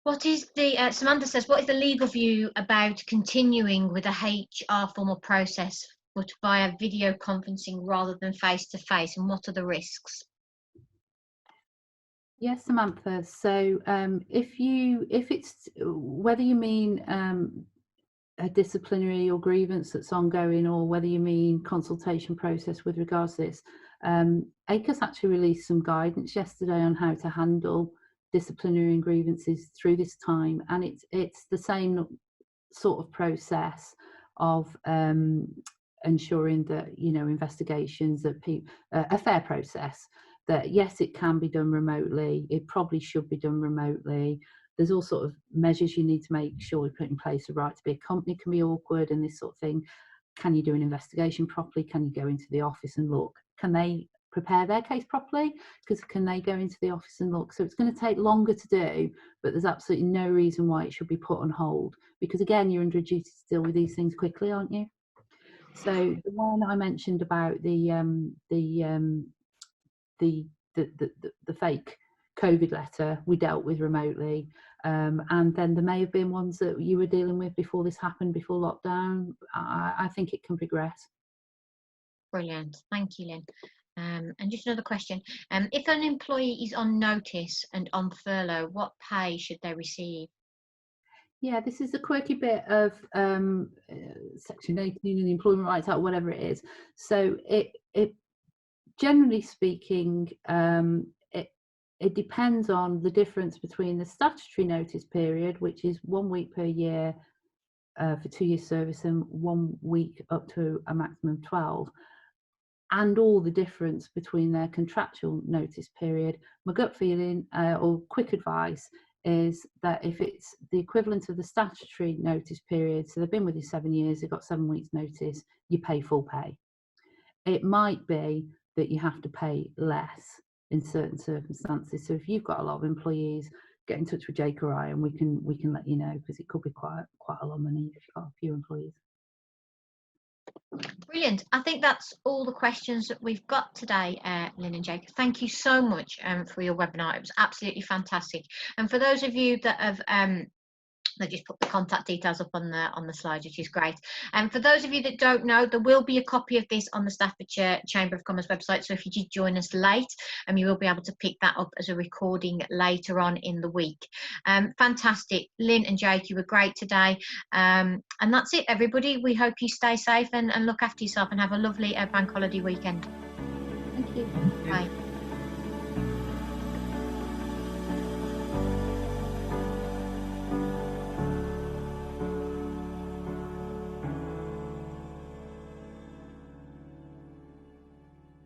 [SPEAKER 1] What is the Samantha says, what is the legal view about continuing with a HR formal process but via video conferencing rather than face to face, and what are the risks?
[SPEAKER 2] Yes, Samantha. So if it's whether you mean a disciplinary or grievance that's ongoing, or whether you mean consultation process with regards to this, ACUS actually released some guidance yesterday on how to handle disciplinary and grievances through this time, and it's the same sort of process of ensuring that, you know, investigations, that a fair process, that yes, it can be done remotely, it probably should be done remotely. There's all sort of measures you need to make sure we put in place. The right to be a company can be awkward and this sort of thing. Can you do an investigation properly? Can you go into the office and look? Can they prepare their case properly? Because can they go into the office and look? So it's going to take longer to do, but there's absolutely no reason why it should be put on hold, because again, you're under a duty to deal with these things quickly, aren't you? So the one I mentioned about the fake COVID letter, we dealt with remotely, and then there may have been ones that you were dealing with before this happened, before lockdown. I think it can progress.
[SPEAKER 1] Brilliant, thank you, Lynn. And just another question, if an employee is on notice and on furlough, what pay should they receive?
[SPEAKER 2] Yeah, this is a quirky bit of Section 18 and the Employment Rights Act, whatever it is. So it generally speaking, it depends on the difference between the statutory notice period, which is 1 week per year for 2 years service, and 1 week up to a maximum of 12, and all the difference between their contractual notice period. My gut feeling or quick advice is that if it's the equivalent of the statutory notice period, so they've been with you 7 years, they've got 7 weeks notice, you pay full pay. It might be that you have to pay less in certain circumstances. So if you've got a lot of employees, get in touch with Jake or I, and we can let you know, because it could be quite a lot of money if you've got a few employees.
[SPEAKER 1] Brilliant. I think that's all the questions that we've got today, Lynn and Jake. Thank you so much for your webinar. It was absolutely fantastic. And for those of you that have They just put the contact details up on the slide, which is great. And for those of you that don't know, there will be a copy of this on the Staffordshire Chamber of Commerce website. So if you did join us late, you will be able to pick that up as a recording later on in the week. Fantastic. Lynn and Jake, you were great today. And that's it, everybody. We hope you stay safe and look after yourself and have a lovely bank holiday weekend.